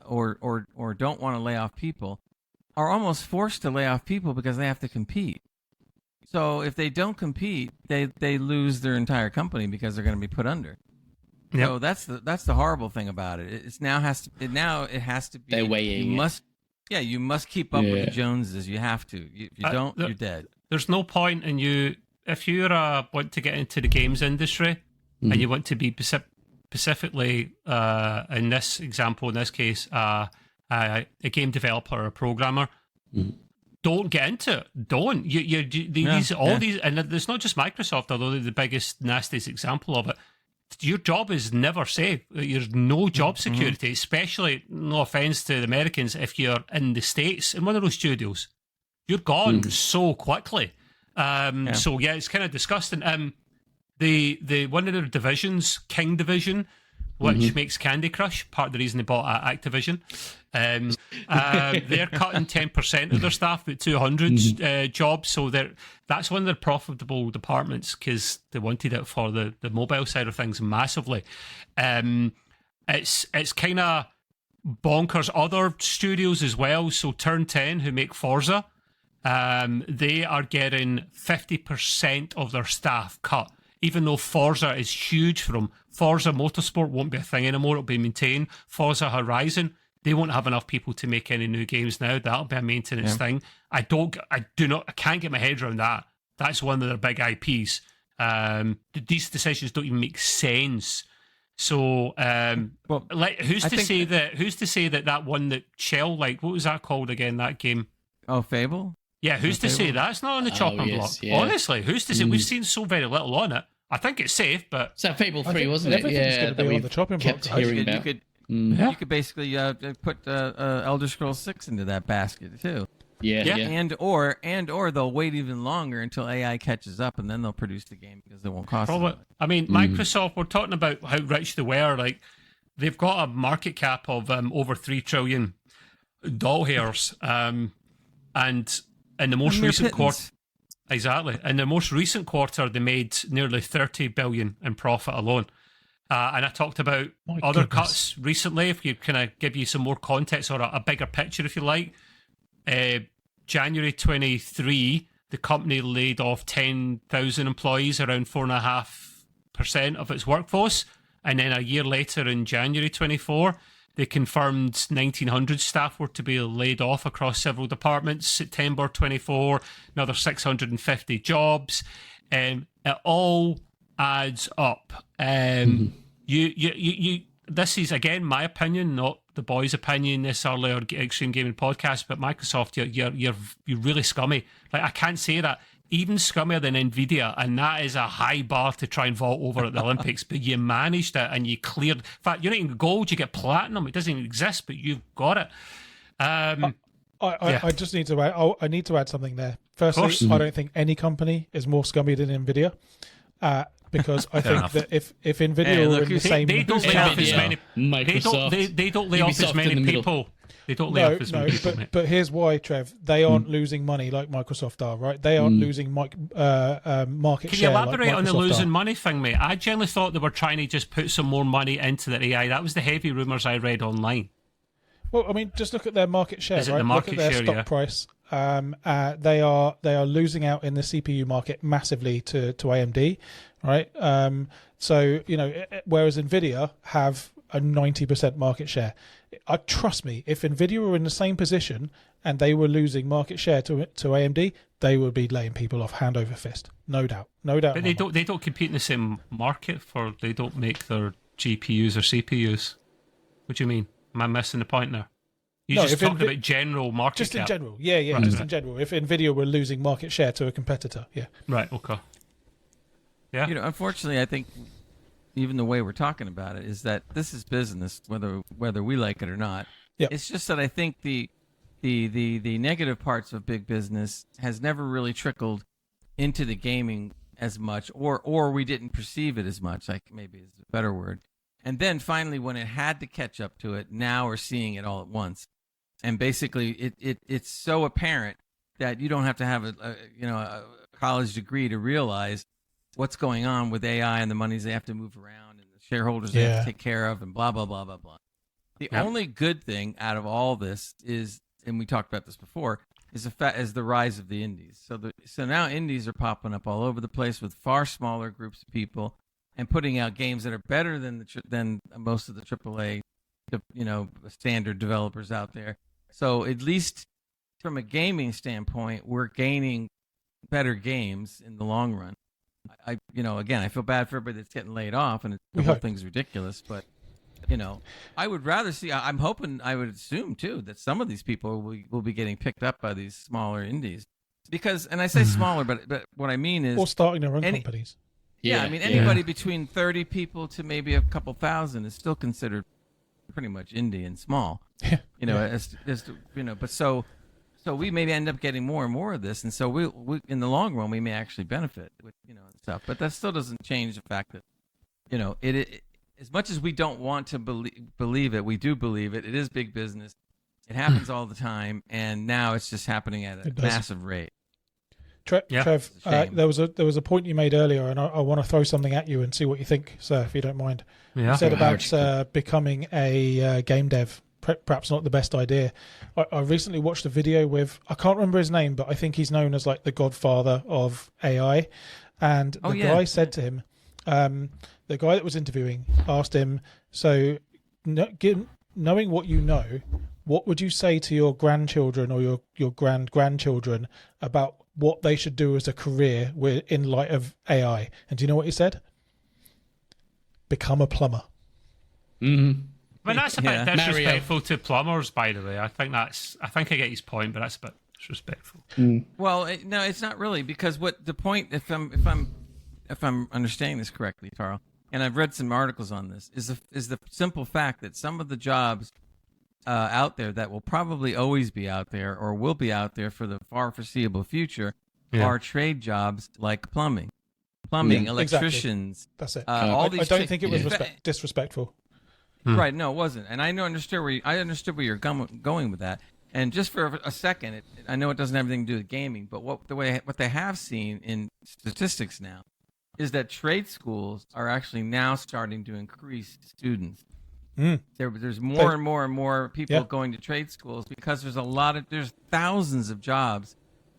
or don't want to lay off people are almost forced to lay off people because they have to compete. So if they don't compete, they lose their entire company because they're going to be put under. Yep. So that's the horrible thing about it. It has to be. They're weighing it. You must keep up with the Joneses. You have to. If you don't, you're dead. There's no point in you if you want to get into the games industry and you want to be specifically in this example, in this case, a game developer or a programmer. Don't get into it. Don't. These, and it's not just Microsoft, although they're the biggest, nastiest example of it. Your job is never safe. There's no job security, especially, no offense to the Americans, if you're in the States in one of those studios. You're gone so quickly. So yeah, it's kind of disgusting. The one of their divisions, King Division, which makes Candy Crush, part of the reason they bought Activision. They're cutting 10% of their staff, about 200 jobs. So that's one of their profitable departments because they wanted it for the mobile side of things massively. It's kind of bonkers. Other studios as well. So Turn 10, who make Forza, they are getting 50% of their staff cut. Even though Forza is huge for them, Forza Motorsport won't be a thing anymore. It'll be maintained. Forza Horizon, they won't have enough people to make any new games now. That'll be a maintenance thing. I can't get my head around that. That's one of their big IPs. These decisions don't even make sense. So, who's to say that one that Shell, what was that called again? That game? Oh, Fable. Yeah, who's to say that's not on the chopping block? Yeah. Honestly, who's to say? We've seen so very little on it. I think it's safe, but it's that Fable 3, wasn't it? Yeah, that we kept hearing about. You could basically put Elder Scrolls 6 into that basket too. Yeah. And or they'll wait even longer until AI catches up, and then they'll produce the game because it won't cost them. I mean, Microsoft. We're talking about how rich they were. Like, they've got a market cap of over $3 trillion, and in the most recent quarter, exactly. In the most recent quarter, they made nearly $30 billion in profit alone. And I talked about other cuts recently. If you kind of give you some more context or a bigger picture, if you like, January 23, the company laid off 10,000 employees, around 4.5% of its workforce. And then a year later, in January 24, they confirmed 1,900 staff were to be laid off across several departments. September 24, another 650 jobs. It all adds up. This is, again, my opinion, not the boys' opinion necessarily, or Extreme Gaming Podcast, but Microsoft, you're really scummy. I can't say that. even scummier than Nvidia, and that is a high bar to try and vault over at the Olympics. But you managed it, and you cleared. In fact, you're not even gold; you get platinum. It doesn't even exist, but you've got it. I just need to add. I need to add something there. Firstly, I don't think any company is more scummy than Nvidia, because I think that if Nvidia were in the same, they don't lay off as many. Microsoft, They don't lay off as Ubisoft in many the middle. people. They don't lay off as many people. But here's why, Trev. They aren't losing money like Microsoft are, right? They aren't losing market Can share. you elaborate like on the Microsoft losing are. money thing, mate? I generally thought they were trying to just put some more money into their AI. That was the heavy rumours I read online. Well, I mean, just look at their market share. Is it right? the market look at their share, stock yeah. price. They are losing out in the CPU market massively to AMD, right? So whereas Nvidia have a 90% market share. Trust me, if Nvidia were in the same position and they were losing market share to AMD, they would be laying people off hand over fist. No doubt. But they don't compete in the same market. They don't make their GPUs or CPUs. What do you mean? Am I missing the point there? You just talked about general market Just cap. in general. Yeah, Right, just right. in general. If Nvidia were losing market share to a competitor, yeah. Right, okay. Yeah. Unfortunately, I think even the way we're talking about it is that this is business, whether we like it or not. Yep. It's just that I think the negative parts of big business has never really trickled into the gaming as much, or we didn't perceive it as much, like maybe is a better word. And then finally, when it had to catch up to it, now we're seeing it all at once. And basically, it's so apparent that you don't have to have a college degree to realize what's going on with AI and the monies they have to move around and the shareholders they have to take care of and blah, blah, blah, blah, blah. The only good thing out of all this is, and we talked about this before, is the rise of the indies. So now indies are popping up all over the place with far smaller groups of people and putting out games that are better than most of the AAA, standard developers out there. So at least from a gaming standpoint, we're gaining better games in the long run. Again, I feel bad for everybody that's getting laid off, and the whole thing's ridiculous. But I would rather see. I'm hoping. I would assume too that some of these people will be getting picked up by these smaller indies, because, and I say smaller, but what I mean is, or starting their own companies. Yeah, I mean, anybody between 30 people to maybe a couple thousand is still considered pretty much indie and small. But so we may end up getting more and more of this, and so we in the long run we may actually benefit with and stuff. But that still doesn't change the fact that it as much as we don't want to believe it, we do believe it. It is big business. It happens all the time, and now it's just happening at a massive rate. Trev, there was a point you made earlier, and I want to throw something at you and see what you think, sir, if you don't mind. Yeah. You said about becoming a game dev, perhaps not the best idea. I recently watched a video with, I can't remember his name, but I think he's known as like the godfather of AI. And the guy said to him, the guy that was interviewing asked him, so knowing what you know, what would you say to your grandchildren or your grandchildren about what they should do as a career in light of AI? And do you know what he said? Become a plumber. Mm-hmm. But that's a bit disrespectful to plumbers, by the way. I think I get his point, but that's a bit disrespectful. Well, no, it's not really, because what the point, if I'm understanding this correctly, Carl, and I've read some articles on this, is the simple fact that some of the jobs out there that will probably always be out there or will be out there for the far foreseeable future are trade jobs like plumbing, electricians. Exactly. That's it. All these. I don't think it was disrespectful. Right? No, it wasn't. And I understood where you're going with that. And just for a second, I know it doesn't have anything to do with gaming, but what they have seen in statistics now is that trade schools are actually now starting to increase students. There's more and more people going to trade schools because there's thousands of jobs,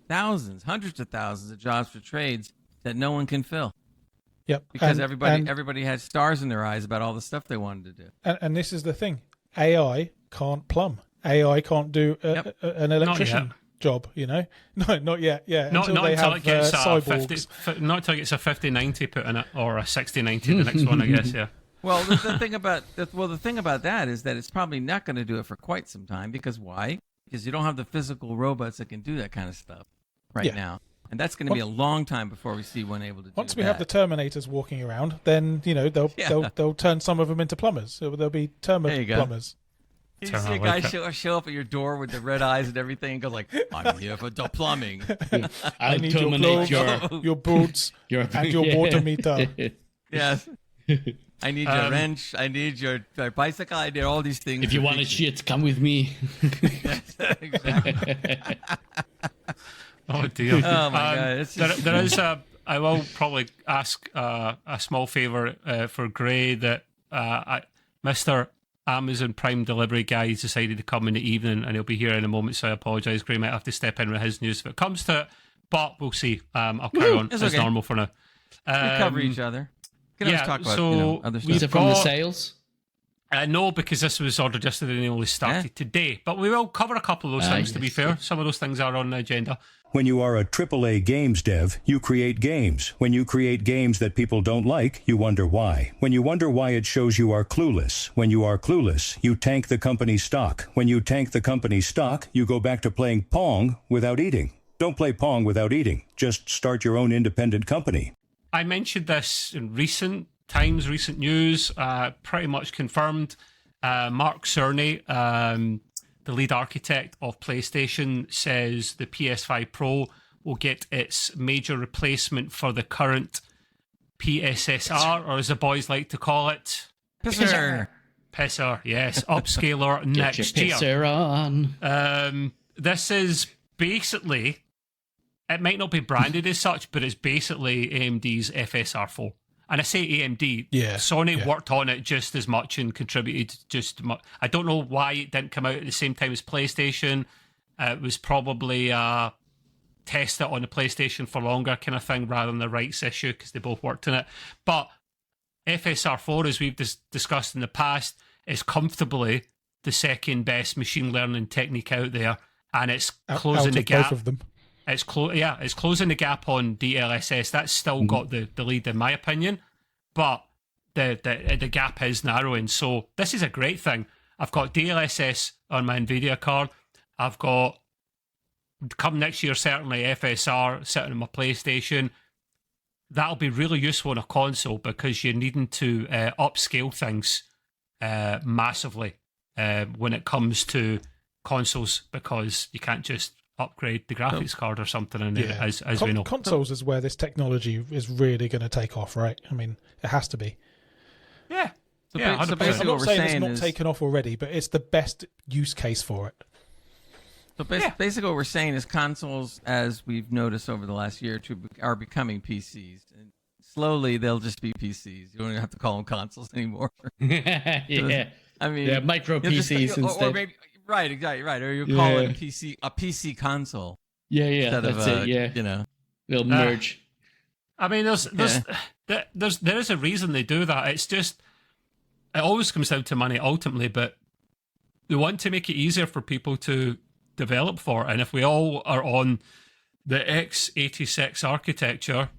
hundreds of thousands of jobs for trades that no one can fill. Yep. Because everybody had stars in their eyes about all the stuff they wanted to do. And this is the thing. AI can't plumb. AI can't do an electrician job, No, not yet. Yeah. Not until it gets cyborgs. not until it gets a 50-90 put in it, or a 60-90 the next one, I guess, yeah. Well, the thing about that is that it's probably not going to do it for quite some time. Because why? Because you don't have the physical robots that can do that kind of stuff now. And that's going to be a long time before we see one able to do Once we that. have the Terminators walking around, then they'll turn some of them into plumbers. So there'll be plumbers. You see a guy show up at your door with the red eyes and everything and goes like, I'm here for the plumbing. I need your clothes, your boots, and your water meter. Yes. I need your wrench. I need your bicycle. I need all these things. If you want a shit, come with me. Exactly. Oh dear. Oh my God. There is I will probably ask a small favour for Gray that Mr. Amazon Prime delivery guy has decided to come in the evening and he'll be here in a moment, so I apologise. Gray might have to step in with his news if it comes to it, but we'll see. I'll carry on as normal for now. We cover each other. We can always talk about other stuff. Is it from the sales? No, because this was ordered yesterday and they only started today. But we will cover a couple of those things, to be fair. Some of those things are on the agenda. When you are a AAA games dev, you create games. When you create games that people don't like, you wonder why. When you wonder why, it shows you are clueless. When you are clueless, you tank the company's stock. When you tank the company's stock, you go back to playing Pong without eating. Don't play Pong without eating. Just start your own independent company. I mentioned this in recent times, recent news, pretty much confirmed. Mark Cerny, the lead architect of PlayStation, says the PS5 Pro will get its major replacement for the current PSSR, or as the boys like to call it, Pisser. Pisser, yes, upscaler next Get your year. pisser on. This is basically, it might not be branded as such, but it's basically AMD's FSR4. And I say AMD, Sony worked on it just as much and contributed just as much. I don't know why it didn't come out at the same time as PlayStation. It was probably test it on the PlayStation for longer kind of thing rather than the rights issue because they both worked on it. But FSR4, as we've discussed in the past, is comfortably the second best machine learning technique out there, and it's closing the gap. Both of them. It's closing the gap on DLSS. That's still got the lead in my opinion, but the gap is narrowing. So this is a great thing. I've got DLSS on my Nvidia card. I've got, come next year, certainly FSR sitting on my PlayStation. That'll be really useful on a console because you're needing to upscale things massively when it comes to consoles, because you can't just upgrade the graphics card or something in there, as we know. Consoles is where this technology is really going to take off, right? I mean, it has to be. Yeah. So basically I'm not saying it's not taken off already, but it's the best use case for it. So basically what we're saying is consoles, as we've noticed over the last year or two, are becoming PCs. And slowly they'll just be PCs. You don't even have to call them consoles anymore. Yeah. I mean, micro PCs instead. Or maybe, right, exactly, right. Or you call it a PC console. Yeah, that's it. Yeah, you know, they'll merge. I mean, there is a reason they do that. It's just, it always comes down to money ultimately, but they want to make it easier for people to develop for. And if we all are on the x86 architecture,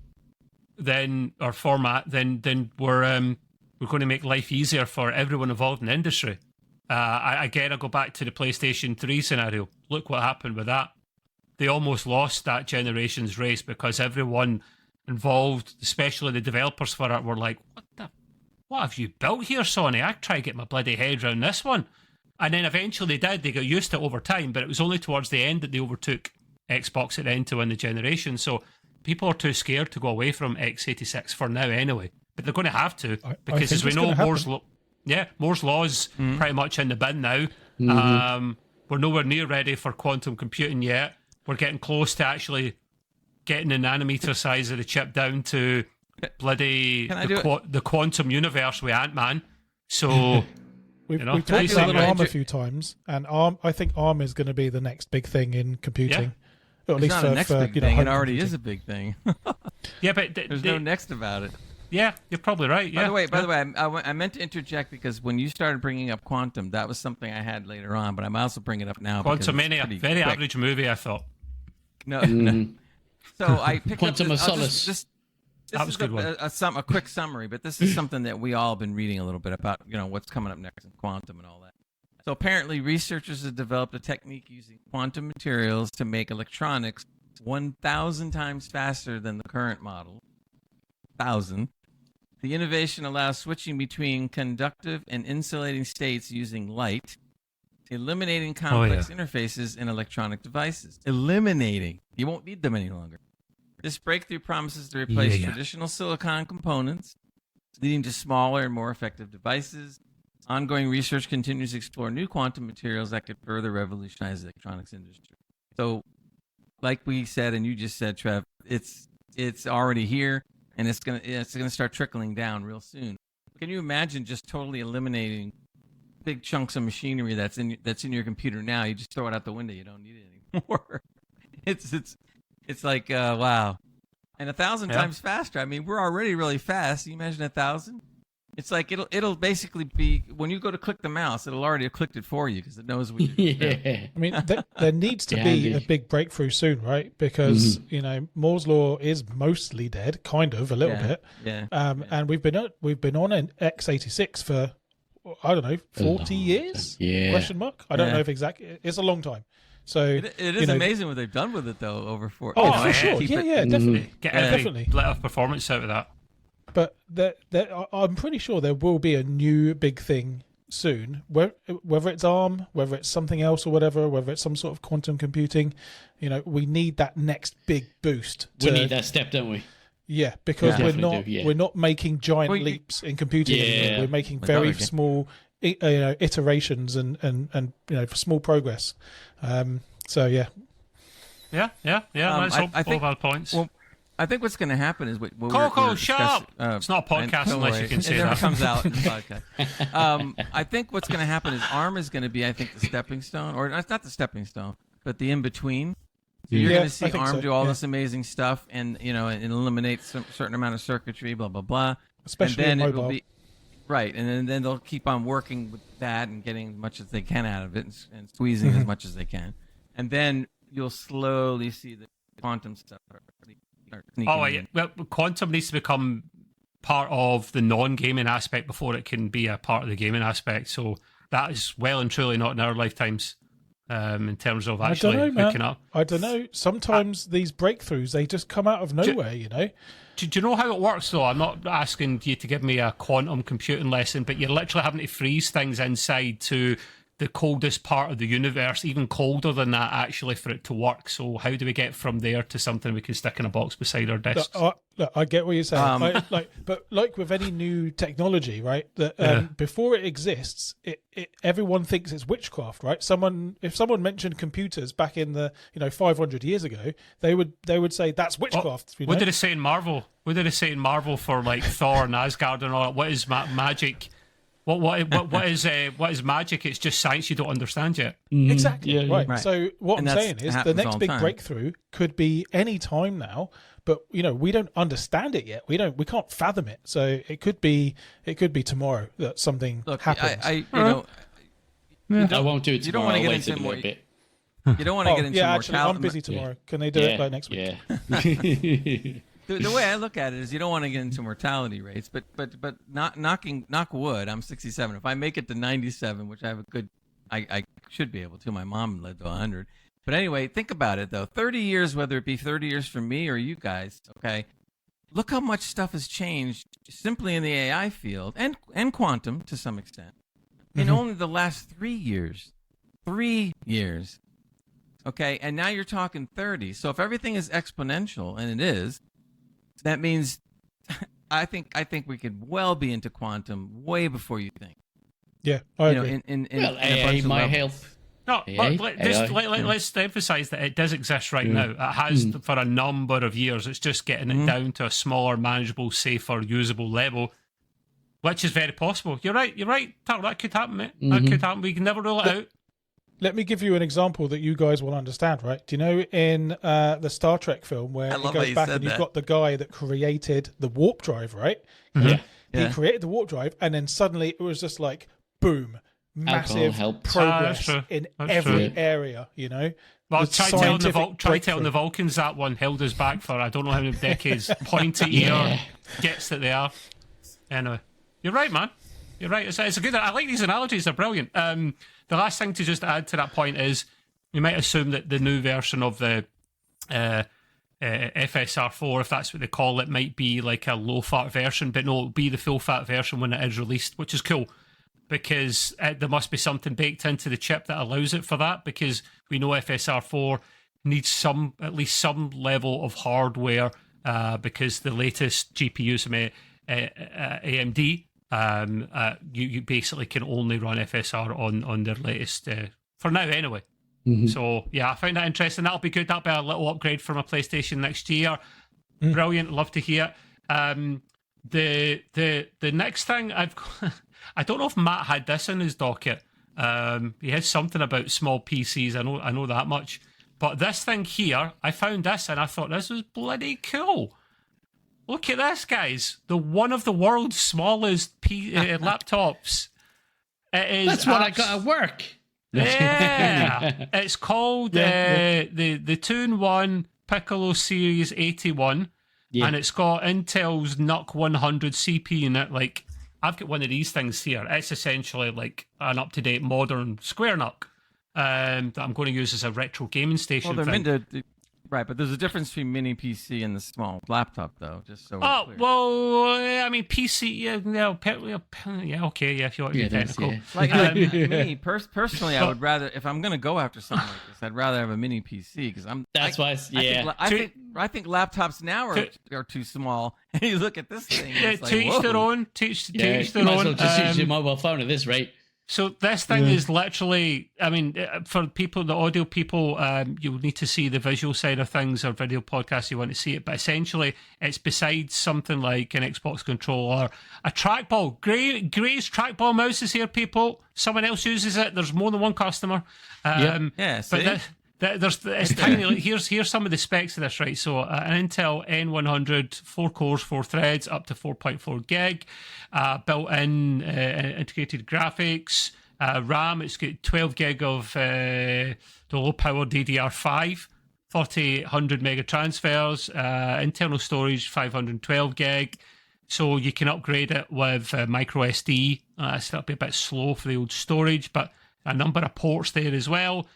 then or format, then we're going to make life easier for everyone involved in the industry. I go back to the PlayStation 3 scenario. Look what happened with that. They almost lost that generation's race because everyone involved, especially the developers for it, were like, what have you built here, Sony? I try to get my bloody head around this one. And then eventually they did. They got used to it over time, but it was only towards the end that they overtook Xbox at the end to win the generation. So people are too scared to go away from x86 for now anyway. But they're going to have to, because as we know, Moore's Law's pretty much in the bin now. We're nowhere near ready for quantum computing yet. We're getting close to actually getting the nanometer size of the chip down to bloody the quantum universe with Ant-Man. So we've talked about ARM a few times, and I think ARM is going to be the next big thing in computing. Or at least not a next big thing. It already is a big thing. Yeah, but there's no next about it. Yeah, you're probably right. Yeah. By the way, I meant to interject because when you started bringing up Quantum, that was something I had later on, but I'm also bringing it up now. Quantumania, very quick. Average movie, I thought. No. So I picked Quantum up of Solace. This that was is a quick summary, but this is something that we all have been reading a little bit about, what's coming up next in quantum and all that. So apparently researchers have developed a technique using quantum materials to make electronics 1,000 times faster than the current model. 1,000. The innovation allows switching between conductive and insulating states using light, eliminating complex interfaces in electronic devices. Eliminating. You won't need them any longer. This breakthrough promises to replace traditional silicon components, leading to smaller and more effective devices. Ongoing research continues to explore new quantum materials that could further revolutionize the electronics industry. So, like we said, and you just said, Trev, it's already here, and it's gonna start trickling down real soon. Can you imagine just totally eliminating big chunks of machinery that's in your computer now? You just throw it out the window. You don't need it anymore. It's like wow, and 1,000 times faster. I mean, we're already really fast. You imagine 1,000? It's like it'll basically be, when you go to click the mouse, it'll already have clicked it for you because it knows what you're doing. I mean, there needs to be a big breakthrough soon, right? Because Moore's law is mostly dead, kind of a little bit. Yeah. And we've been on an x86 for, I don't know, 40 years? Yeah. Question mark. I don't know if exactly. It's a long time. So it is amazing what they've done with it though over 4. Oh, for sure. Yeah, definitely. Get every bit of performance out of that. But I'm pretty sure there will be a new big thing soon, whether it's ARM, whether it's something else or whatever, whether it's some sort of quantum computing. We need that next big boost. We need that step, don't we? Yeah, because we're not making giant leaps in computing anymore. We're making very small iterations and for small progress. So yeah. Let's hope I think, all our points. Well, I think what's going to happen is Coco, shut up! It's not a podcast unless you can say that. It never comes out in the podcast. I think what's going to happen is ARM is going to be, I think, the stepping stone, or it's not the stepping stone, but the in between. So you're going to see ARM do all this amazing stuff, and and eliminate some certain amount of circuitry, blah blah blah. Especially and then in mobile. It will be, right, and then they'll keep on working with that and getting as much as they can out of it, and squeezing as much as they can, and then you'll slowly see the quantum stuff. Well, quantum needs to become part of the non-gaming aspect before it can be a part of the gaming aspect. So that is well and truly not in our lifetimes in terms of actually hooking up. I don't know. Sometimes these breakthroughs, they just come out of nowhere, Do you know how it works, though? I'm not asking you to give me a quantum computing lesson, but you're literally having to freeze things inside to the coldest part of the universe, even colder than that, actually, for it to work. So how do we get from there to something we can stick in a box beside our desks? Look, I get what you're saying. But like with any new technology, right? That before it exists, everyone thinks it's witchcraft, right? If someone mentioned computers back in the 500 years ago, they would say that's witchcraft. What did it say in Marvel? What did it say in Marvel for like Thor and Asgard and all that? What is magic? What is magic? It's just science you don't understand yet. Exactly. Right. So what I'm saying is the next big breakthrough could be any time now, but we don't understand it yet. We can't fathom it. So it could be tomorrow that something happens. I won't do it tomorrow. You don't want to get into more. You don't want to get into actually, I'm busy tomorrow. Can they do it like next week? Yeah. The way I look at it is you don't want to get into mortality rates, but not knock wood. I'm 67. If I make it to 97, which I have I should be able to. My mom led to 100. But anyway, think about it though. 30 years, whether it be 30 years for me or you guys, okay? Look how much stuff has changed simply in the AI field and quantum to some extent in only the last 3 years. 3 years. Okay, and now you're talking 30. So if everything is exponential, and it is, that means I think we could well be into quantum way before you think. Yeah, I agree. In AA might help. No, but let's emphasise that it does exist right now. It has for a number of years. It's just getting it down to a smaller, manageable, safer, usable level, which is very possible. You're right, Tal. That could happen, mate. That could happen. We can never rule it out. Let me give you an example that you guys will understand, right? Do you know in the Star Trek film where it goes back and you've got the guy that created the warp drive, right? Yeah. He created the warp drive and then suddenly it was just like, boom, massive progress in every area, Well, try telling the Vulcans that one held us back for I don't know how many decades. Pointy ear gets that they are. Anyway, you're right, man. You're right. It's a good. I like these analogies. They're brilliant. The last thing to just add to that point is you might assume that the new version of the FSR4, if that's what they call it, might be like a low-fat version, but no, it'll be the full-fat version when it is released, which is cool, because there must be something baked into the chip that allows it for that, because we know FSR4 needs at least some level of hardware, because the latest GPUs from AMD, you basically can only run FSR on their latest, for now anyway. Mm-hmm. So, yeah, I find that interesting. That'll be good. That'll be a little upgrade for my PlayStation next year. Brilliant. Love to hear. The next thing I don't know if Matt had this in his docket. He had something about small PCs. I know that much. But this thing here, I found this and I thought this was bloody cool. Look at this, guys. One of the world's smallest laptops. It is. That's what I got at work. Yeah, it's called the 2-in-1 Piccolo Series 81, and it's got Intel's NUC 100 CPU in it. Like, I've got one of these things here. It's essentially like an up-to-date modern Square NUC that I'm going to use as a retro gaming station. Well, they're meant to. Right, but there's a difference between mini PC and the small laptop, though. Just so we're clear. Well, I mean, PC, okay, if you want to be technical. Yeah. Like me, personally, I would rather, if I'm going to go after something like this, I'd rather have a mini PC because I think laptops now are too small. And you look at this thing, it's like, to each their own. Teach their own. Might as well just use your mobile phone at this rate. So this thing is literally, I mean, for people, the audio people, you'll need to see the visual side of things, or video podcast, you want to see it. But essentially, it's besides something like an Xbox controller, a trackball. Gray's trackball mouse is here, people. Someone else uses it. There's more than one customer. See? But it's tiny. Like, here's some of the specs of this, right? So an Intel N100, 4 cores, 4 threads, up to 4.4 gig, built-in integrated graphics, RAM. It's got 12 gig of the low-power DDR5, 4800 mega transfers, internal storage 512 gig. So you can upgrade it with micro SD. So that'll be a bit slow for the old storage, but a number of ports there as well.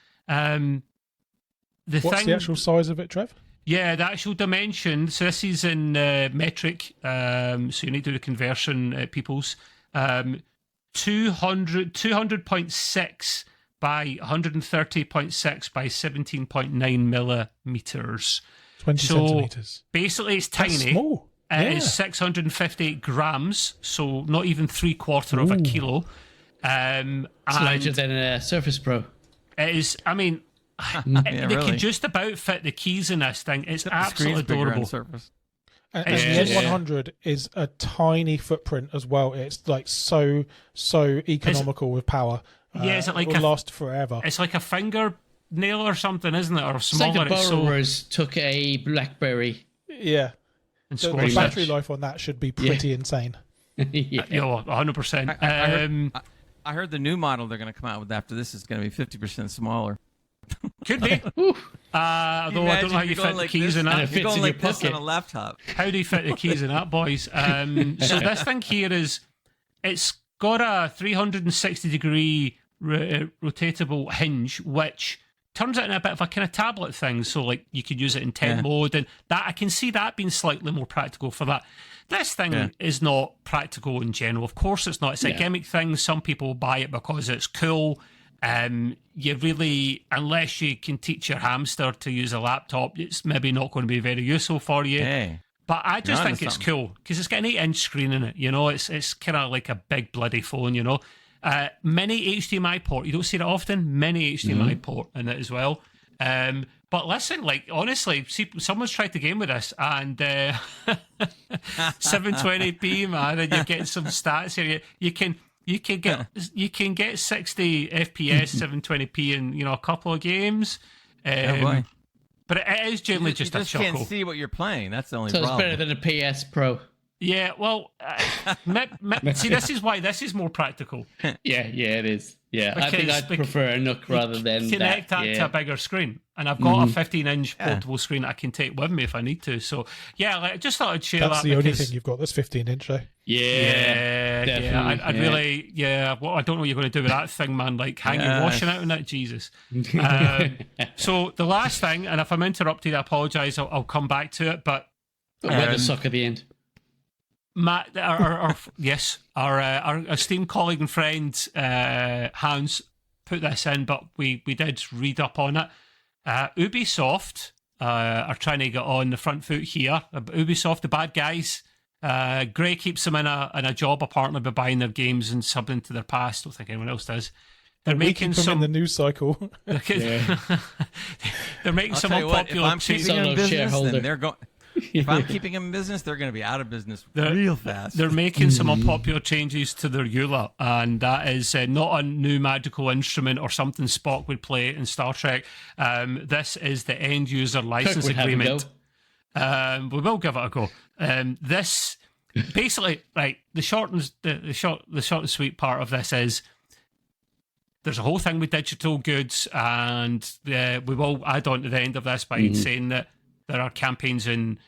What's the actual size of it, Trev? Yeah, the actual dimension. So this is in metric. So you need to do the conversion, peoples. 200.6 by 130.6 by 17.9 millimeters. 20 centimeters. Basically, it's tiny. That's small. It is 658 grams, so not even 3/4 of a kilo. It's larger than a Surface Pro. It is. I mean. They can just about fit the keys in this thing. It's absolutely adorable. And the N100 is a tiny footprint as well. It's like so economical with power. Is it like it will last forever. It's like a fingernail or something, isn't it? Or smaller. It's like a borrowers took a BlackBerry. Yeah. And the battery life on that should be pretty insane. 100%. I heard the new model they're going to come out with after this is going to be 50% smaller. Could be. Although I don't know how you fit the keys in that. You're going like this on a laptop. How do you fit the keys in that, boys? So this thing here it's got a 360-degree rotatable hinge, which turns it into a bit of a kind of tablet thing. So like you could use it in tent mode, and that I can see that being slightly more practical for that. This thing is not practical in general. Of course it's not. It's a gimmick thing. Some people buy it because it's cool. You really, unless you can teach your hamster to use a laptop, it's maybe not going to be very useful for you. Hey, but I just think it's cool because it's got an 8-inch screen in it. You know, it's kind of like a big bloody phone. You know, mini HDMI port. You don't see it often. Mini HDMI port in it as well. But listen, like honestly, see, someone's tried to game with this, and 720p, man, and you're getting some stats here. You can get 60 FPS, 720p in a couple of games. Boy. But it is generally just a chuckle. You just can't see what you're playing. That's the only problem. So problem. it's better than a PS Pro. Yeah, well, see, this is why this is more practical. Yeah, it is. Yeah, I think Because I'd prefer a Nook rather than connect that yeah. to a bigger screen, and I've got a 15-inch portable screen I can take with me if I need to. So yeah, I just thought I'd share That's that. the only thing you've got that's 15-inch, though. Yeah. definitely, I'd really, well, I don't know what you're going to do with that thing, man. Like hanging washing out on it, Jesus. So the last thing, and if I'm interrupted, I apologise. I'll come back to it, but weather suck at the end. Matt, our esteemed colleague and friend Hans put this in, but we did read up on it. Ubisoft are trying to get on the front foot here. Ubisoft, the bad guys. Gray keeps them in a job apparently by buying their games and subbing to their past. Don't think anyone else does. They're making some some in the news cycle. They're making some unpopular. If I'm keeping them in business, shareholder. then they're going. If I'm keeping them in business, they're going to be out of business real fast. They're making some unpopular changes to their EULA, and that is not a new magical instrument or something Spock would play in Star Trek. This is the end user license agreement. We will give it a go. This basically, right? The short and sweet part of this is there's a whole thing with digital goods, and we will add on to the end of this by saying that there are campaigns in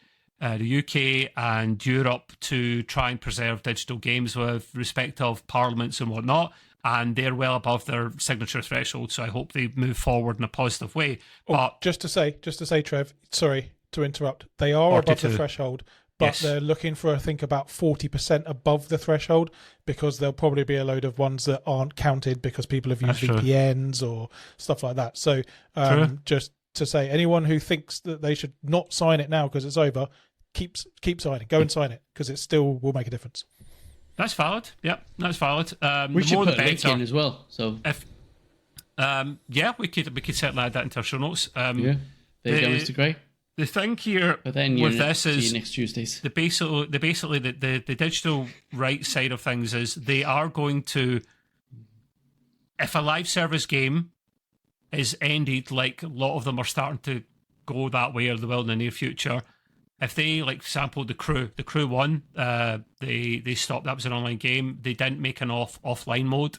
the UK and Europe to try and preserve digital games with respect of parliaments and whatnot, and they're well above their signature threshold, so I hope they move forward in a positive way. But just to say, Trev, sorry to interrupt, they are above the threshold, but they're looking for, I think, about 40% above the threshold, because there'll probably be a load of ones that aren't counted because people have used VPNs or stuff like that. So just to say, anyone who thinks that they should not sign it now because it's over, keep signing. Go and sign it, because it still will make a difference. That's valid. Yep, that's valid. We should put a link in as well. So if we could certainly add that into our show notes. there you go, Mr. Gray. The thing here but then with this is next Tuesdays. the digital rights side of things is they are going to, if a live service game is ended, like a lot of them are starting to go that way, or they will in the near future. If they, like, sampled the Crew 1, they stopped. That was an online game. They didn't make an offline mode,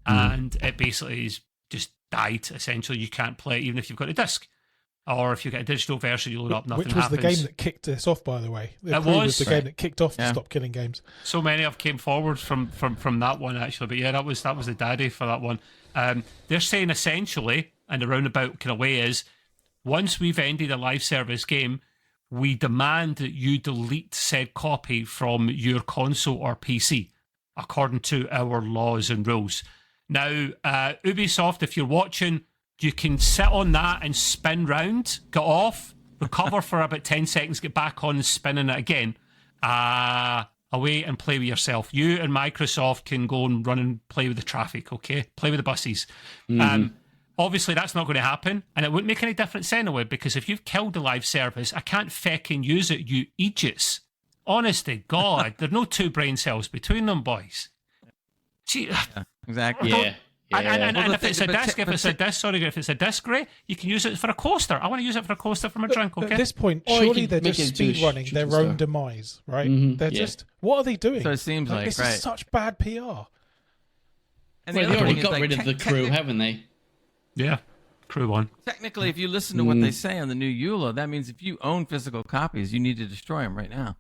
and it basically is just died. Essentially, you can't play it even if you've got a disc, or if you get a digital version, you load up, nothing happens. Which was the game that kicked this off, by the way. It was the game that kicked off to stop killing games. So many have came forward from that one, actually, but yeah, that was the daddy for that one. They're saying essentially, in a roundabout kind of way, is once we've ended a live service game, we demand that you delete said copy from your console or PC, according to our laws and rules. Now, Ubisoft, if you're watching, you can sit on that and spin round, get off, recover for about 10 seconds, get back on and spinning it again. Away and play with yourself. You and Microsoft can go and run and play with the traffic, okay? Play with the buses. Obviously, that's not going to happen, and it wouldn't make any difference anyway, because if you've killed the live service, I can't feckin' use it, you idiots. Honest to God, there are no two brain cells between them, boys. Gee, exactly. And if it's a disc, Ray, you can use it for a coaster. I want to use it for a coaster from a drink, okay? At this point, surely they're just speed running their own demise, right? They're just, what are they doing? So it seems like this is such bad PR. And they already got rid of the Crew, haven't they? Yeah, Crew 1. Technically, if you listen to what they say on the new EULA, that means if you own physical copies, you need to destroy them right now.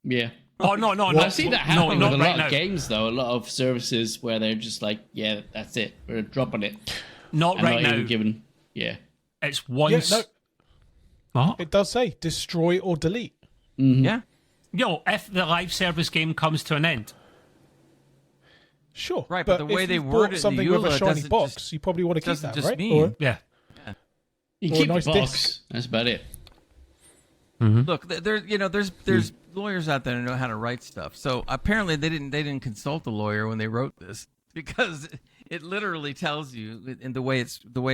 Yeah. Oh, no. I've seen that happen with a lot now. of games, though. A lot of services where they're just like, yeah, that's it. We're dropping it. Not right now. Given, It's once. Yeah, no. What? It does say destroy or delete. Yeah. Yo, if the live service game comes to an end. Sure. Right, but the way they worded something the EULA with a shiny doesn't box, just, you probably want to keep doesn't that, just right? mean. Yeah. You Or keep a nice the box. disc. That's about it. Look, there's lawyers out there who know how to write stuff. So apparently they didn't consult a lawyer when they wrote this, because it literally tells you in the way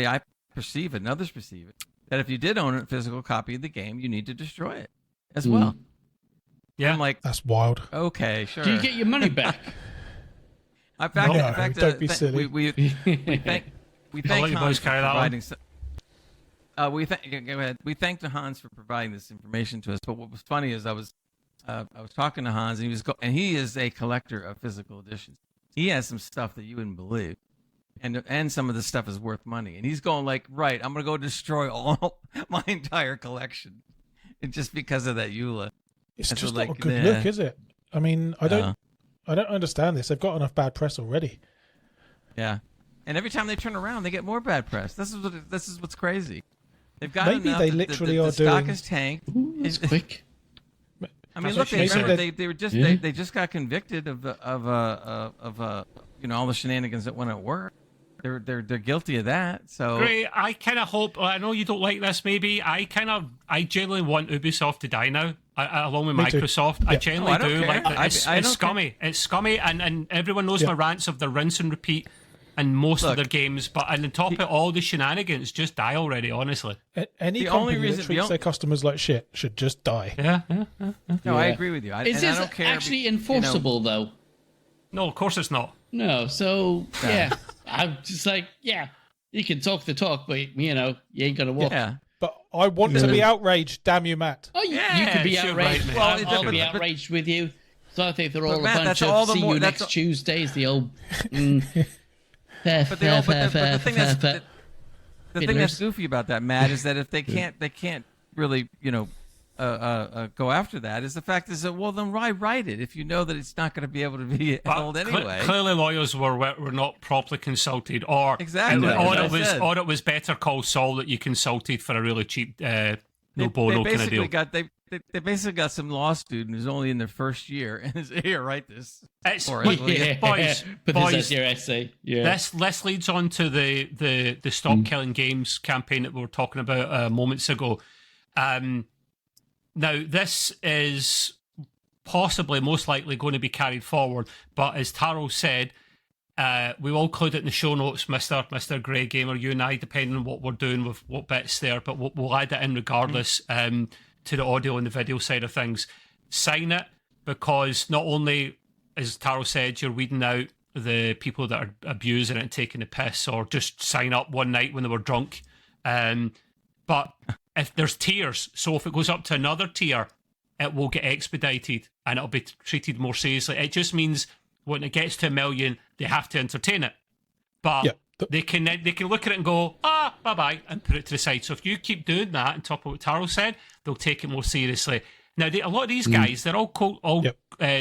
I perceive it and others perceive it, that if you did own a physical copy of the game, you need to destroy it as well. Yeah. I'm like, that's wild. Okay, sure. Do you get your money back? In fact, don't be silly. We thank Hans for providing. We thank Hans for providing this information to us. But what was funny is I was I was talking to Hans, and he is a collector of physical editions. He has some stuff that you wouldn't believe, and some of the stuff is worth money. And he's going like, right, I'm gonna go destroy all my entire collection, just because of that EULA. It's And so, just like, not a good nah. look, is it? I mean, I don't understand this. They've got enough bad press already. Yeah, and every time they turn around, they get more bad press. This is what's crazy. They've got Maybe enough. they that the literally are stock doing. is tanked. Ooh, that's quick. I mean, That's look, what she remember said. they were just Yeah. they just got convicted of all the shenanigans that went at work. They're guilty of that. So Great. I kind of hope. I know you don't like this. Maybe I genuinely want Ubisoft to die now, along with Me too. Microsoft. I Yeah. genuinely Oh, I don't do. care. Like I don't it's scummy. care. It's scummy, and everyone knows Yeah. my rants of the rinse and repeat and most of Look, their games. But on the top of all the shenanigans, just die already. Honestly. Any The company only that reason- treats their customers like shit should just die. Yeah. no, I Yeah. agree with you. Is and I this don't care actually you know, enforceable though? No, of course it's not. No. So yeah, I'm just like, yeah, you can talk the talk, but you ain't gonna walk. yeah. But I want to be outraged. Damn you, Matt. Oh, you Yeah, could be sure, outraged. right, Well, man. I'll But- be but- outraged with you. So I think they're all Matt, a bunch that's of all the see more- you that's next all- Tuesdays. The old. But the thing that's the thing Fiddlers. that's goofy about that, Matt, is that if they can't really go after that, is the fact is that, well, then why write it if you know that it's not going to be able to be But held anyway? clearly, lawyers were not properly consulted, or Exactly, or that's what I said. it was Better Call Saul that you consulted for a really cheap no They bono kind of basically deal. they basically got some law student who's only in their first year and is here, write this. It's for us, will you? Yeah. boys, Put this boys. as your essay. Yeah. This leads on to the Stop Killing Games campaign that we were talking about moments ago. Now, this is possibly most likely going to be carried forward, but as Taro said, we will include it in the show notes, Mr. Grey Gamer, you and I, depending on what we're doing with what bits there, but we'll add it in regardless to the audio and the video side of things. Sign it, because not only, as Taro said, you're weeding out the people that are abusing it and taking the piss, or just sign up one night when they were drunk. But if there's tiers, so if it goes up to another tier, it will get expedited and it'll be treated more seriously. It just means when it gets to 1 million, they have to entertain it. But Yeah. they can look at it and go, bye-bye, and put it to the side. So if you keep doing that, on top of what Taro said, they'll take it more seriously. Now, a lot of these guys, they're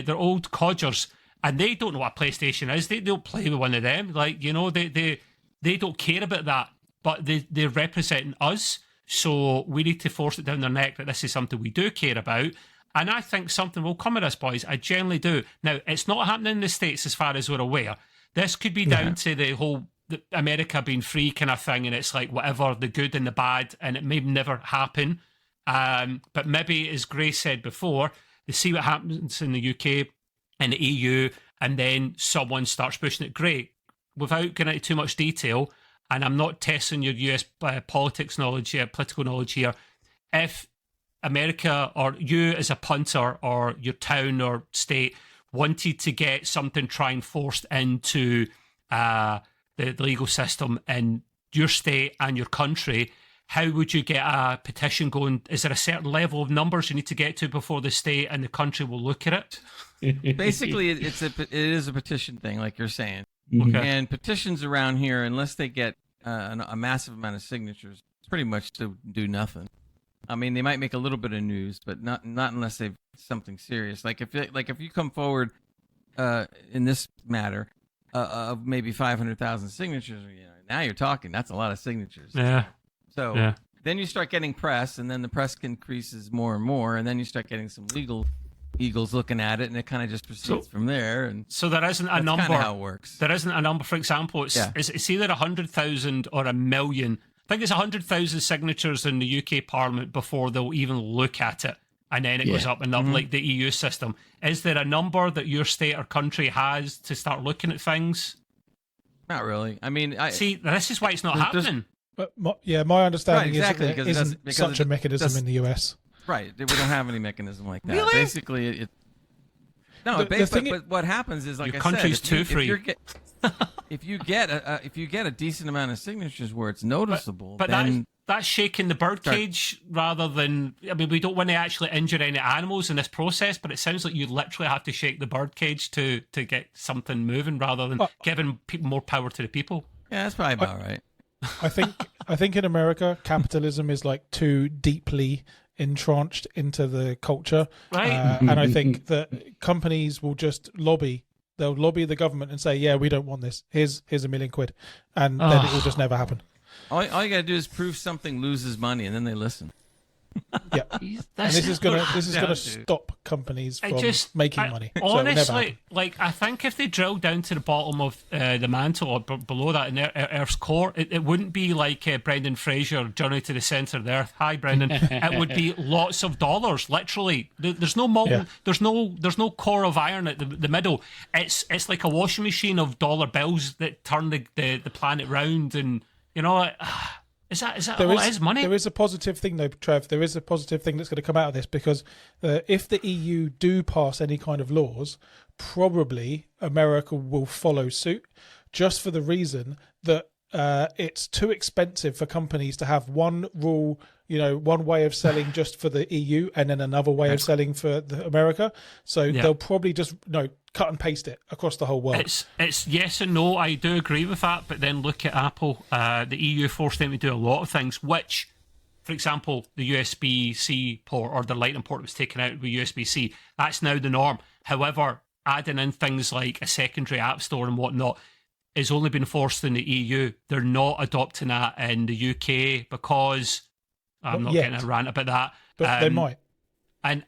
they're old codgers, and they don't know what a PlayStation is. They don't play with one of them. Like, they don't care about that, but they're representing us. So we need to force it down their neck that this is something we do care about. And I think something will come of this, boys. I generally do. Now, it's not happening in the States as far as we're aware. This could be down to the whole America being free kind of thing, and it's like whatever, the good and the bad, and it may never happen. But maybe, as Grace said before, they see what happens in the UK and the EU, and then someone starts pushing it. Great. Without getting into too much detail, and I'm not testing your US politics knowledge here, political knowledge here, if America or you as a punter or your town or state wanted to get something trying forced into the legal system in your state and your country, how would you get a petition going? Is there a certain level of numbers you need to get to before the state and the country will look at it? Basically, it is a petition thing, like you're saying. Okay. And petitions around here, unless they get a massive amount of signatures, pretty much do nothing. I mean, they might make a little bit of news, but not unless they've something serious. Like if you come forward in this matter of maybe 500,000 signatures, now you're talking. That's a lot of signatures. Yeah. So then you start getting press, and then the press increases more and more, and then you start getting some legal eagles looking at it, and it kind of just proceeds from there. And so there isn't a that's number. kind of how it works. There isn't a number. For example, it's either 100,000 or 1 million. I think it's 100,000 signatures in the UK Parliament before they'll even look at it, and then it goes up and up, like the EU system. Is there a number that your state or country has to start looking at things? Not really. I mean, See, this is why it's not happening. But my understanding exactly, is that because there it isn't doesn't- such a mechanism in the US. Right. We don't have any mechanism like that. Really? Basically, it. No, The thing but what happens is, like Your I country's said, too free. if you get a decent amount of signatures where it's noticeable, but then that's shaking the birdcage rather than. I mean, we don't want to actually injure any animals in this process, but it sounds like you literally have to shake the birdcage to get something moving rather than giving people more power to the people. yeah, that's probably about right. I think in America, capitalism is like too deeply entrenched into the culture, Right. And I think that companies will just lobby. They'll lobby the government and say, "Yeah, we don't want this. Here's £1 million," and then it will just never happen. All you got to do is prove something loses money, and then they listen. Yeah, and this is gonna stop companies from making money. So it'll never happen. Honestly, I think if they drill down to the bottom of the mantle or below that in Earth's core, it wouldn't be like Brendan Fraser, Journey to the Centre of the Earth. Hi, Brendan. It would be lots of dollars. Literally, there's no molten. Yeah. There's no core of iron at the middle. It's like a washing machine of dollar bills that turn the planet round, and you know. Is that all it is, money? There is a positive thing, though, Trev. There is a positive thing that's going to come out of this because if the EU do pass any kind of laws, probably America will follow suit, just for the reason that it's too expensive for companies to have one rule, one way of selling just for the EU and then another way of selling for America. So they'll probably just cut and paste it across the whole world. It's yes and no. I do agree with that, but then look at Apple. The EU forced them to do a lot of things, which, for example, the USB-C port or the Lightning port was taken out with USB-C. That's now the norm. However, adding in things like a secondary app store and whatnot is only been forced in the EU. They're not adopting that in the UK because I'm not getting a rant about that. But they might. And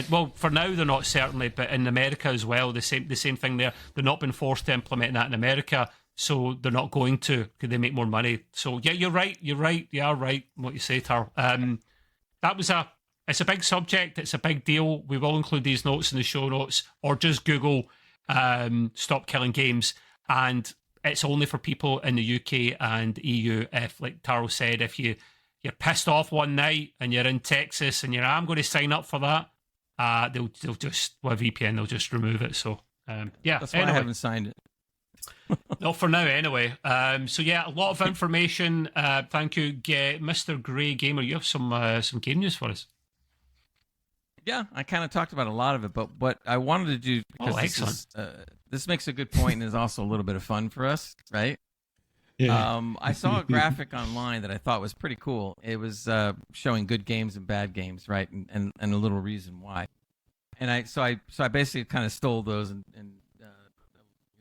well, for now they're not, certainly, but in America as well, the same thing there. They're not been forced to implement that in America, so they're not going to because they make more money. So yeah, you're right. You are right. What you say, Tar. It's a big subject. It's a big deal. We will include these notes in the show notes, or just Google "stop killing games," and it's only for people in the UK and EU. If, like Taro said, if you're pissed off one night and you're in Texas and I'm going to sign up for that, they'll just, with VPN, they'll just remove it. So, that's why I haven't signed it. Not for now, anyway. So, yeah, a lot of information. Thank you, Mr. Grey Gamer. You have some game news for us. Yeah, I kind of talked about a lot of it, but what I wanted to do, because this makes a good point and is also a little bit of fun for us, right? Yeah. I saw a graphic online that I thought was pretty cool. It was showing good games and bad games, right, and a little reason why. And I basically kind of stole those and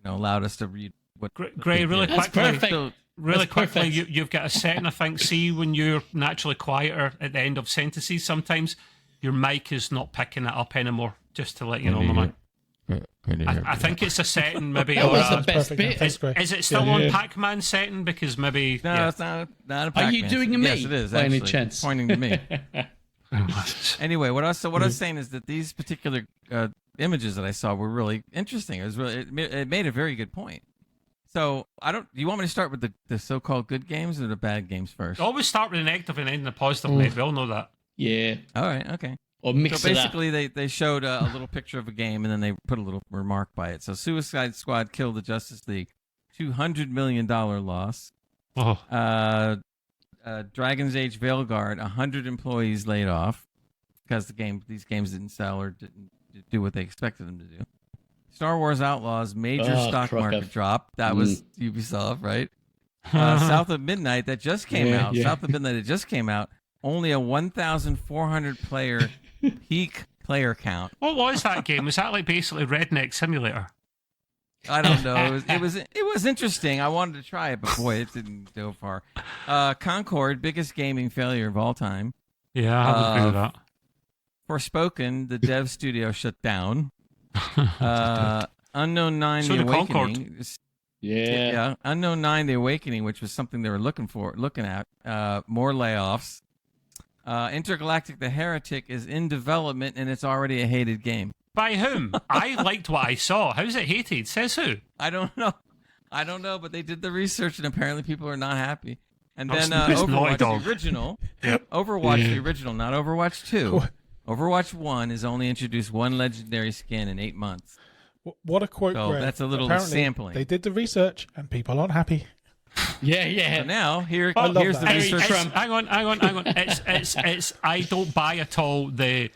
allowed us to read what. Gray, really quickly. So, really quickly, you've got a setting, I think. See, when you're naturally quieter at the end of sentences, sometimes your mic is not picking it up anymore. Just to let you know, my man. I think it's a setting, maybe. That was the best bit. Is it still on Pac-Man setting? Because maybe. No, it's not a Pac-Man. Are you doing a me? Yes, it is. By Actually. any chance? Pointing to me. Anyway, what I was saying is that these particular images that I saw were really interesting. It made a very good point. So do you want me to start with the so-called good games or the bad games first? Always start with a negative and end in a positive, mate. We all know that. Yeah. All right. Okay. Or mix so it up. basically, they showed a little picture of a game, and then they put a little remark by it. So Suicide Squad killed the Justice League, $200 million loss. Oh. Dragon's Age Veilguard, 100 employees laid off because these games didn't sell or didn't do what they expected them to do. Star Wars Outlaws, major stock market drop. That was Ubisoft, right? South of Midnight, that just came out. Yeah. South of Midnight, it just came out. Only a 1,400 player peak player count. What was that game? Was that like basically Redneck Simulator? I don't know. It was interesting. I wanted to try it, but boy, it didn't go far. Concord, biggest gaming failure of all time. Yeah, I would agree with that. Forspoken, the dev studio shut down. Unknown 9, So The did Concord. Awakening. Yeah. Unknown 9, The Awakening, which was something they were looking at. More layoffs. Intergalactic, The Heretic is in development, and it's already a hated game. By whom? I liked what I saw. How's it hated? Says who? I don't know, but they did the research, and apparently people are not happy. And then It's Naughty Overwatch, Dog. the original. Yep. Overwatch, the original, not Overwatch 2. Overwatch 1 has only introduced one legendary skin in 8 months. What a quote, So Greg. that's a little Apparently, sampling. They did the research and people aren't happy. Yeah. So now here's love the that. research. Hang on. It's I don't buy at all the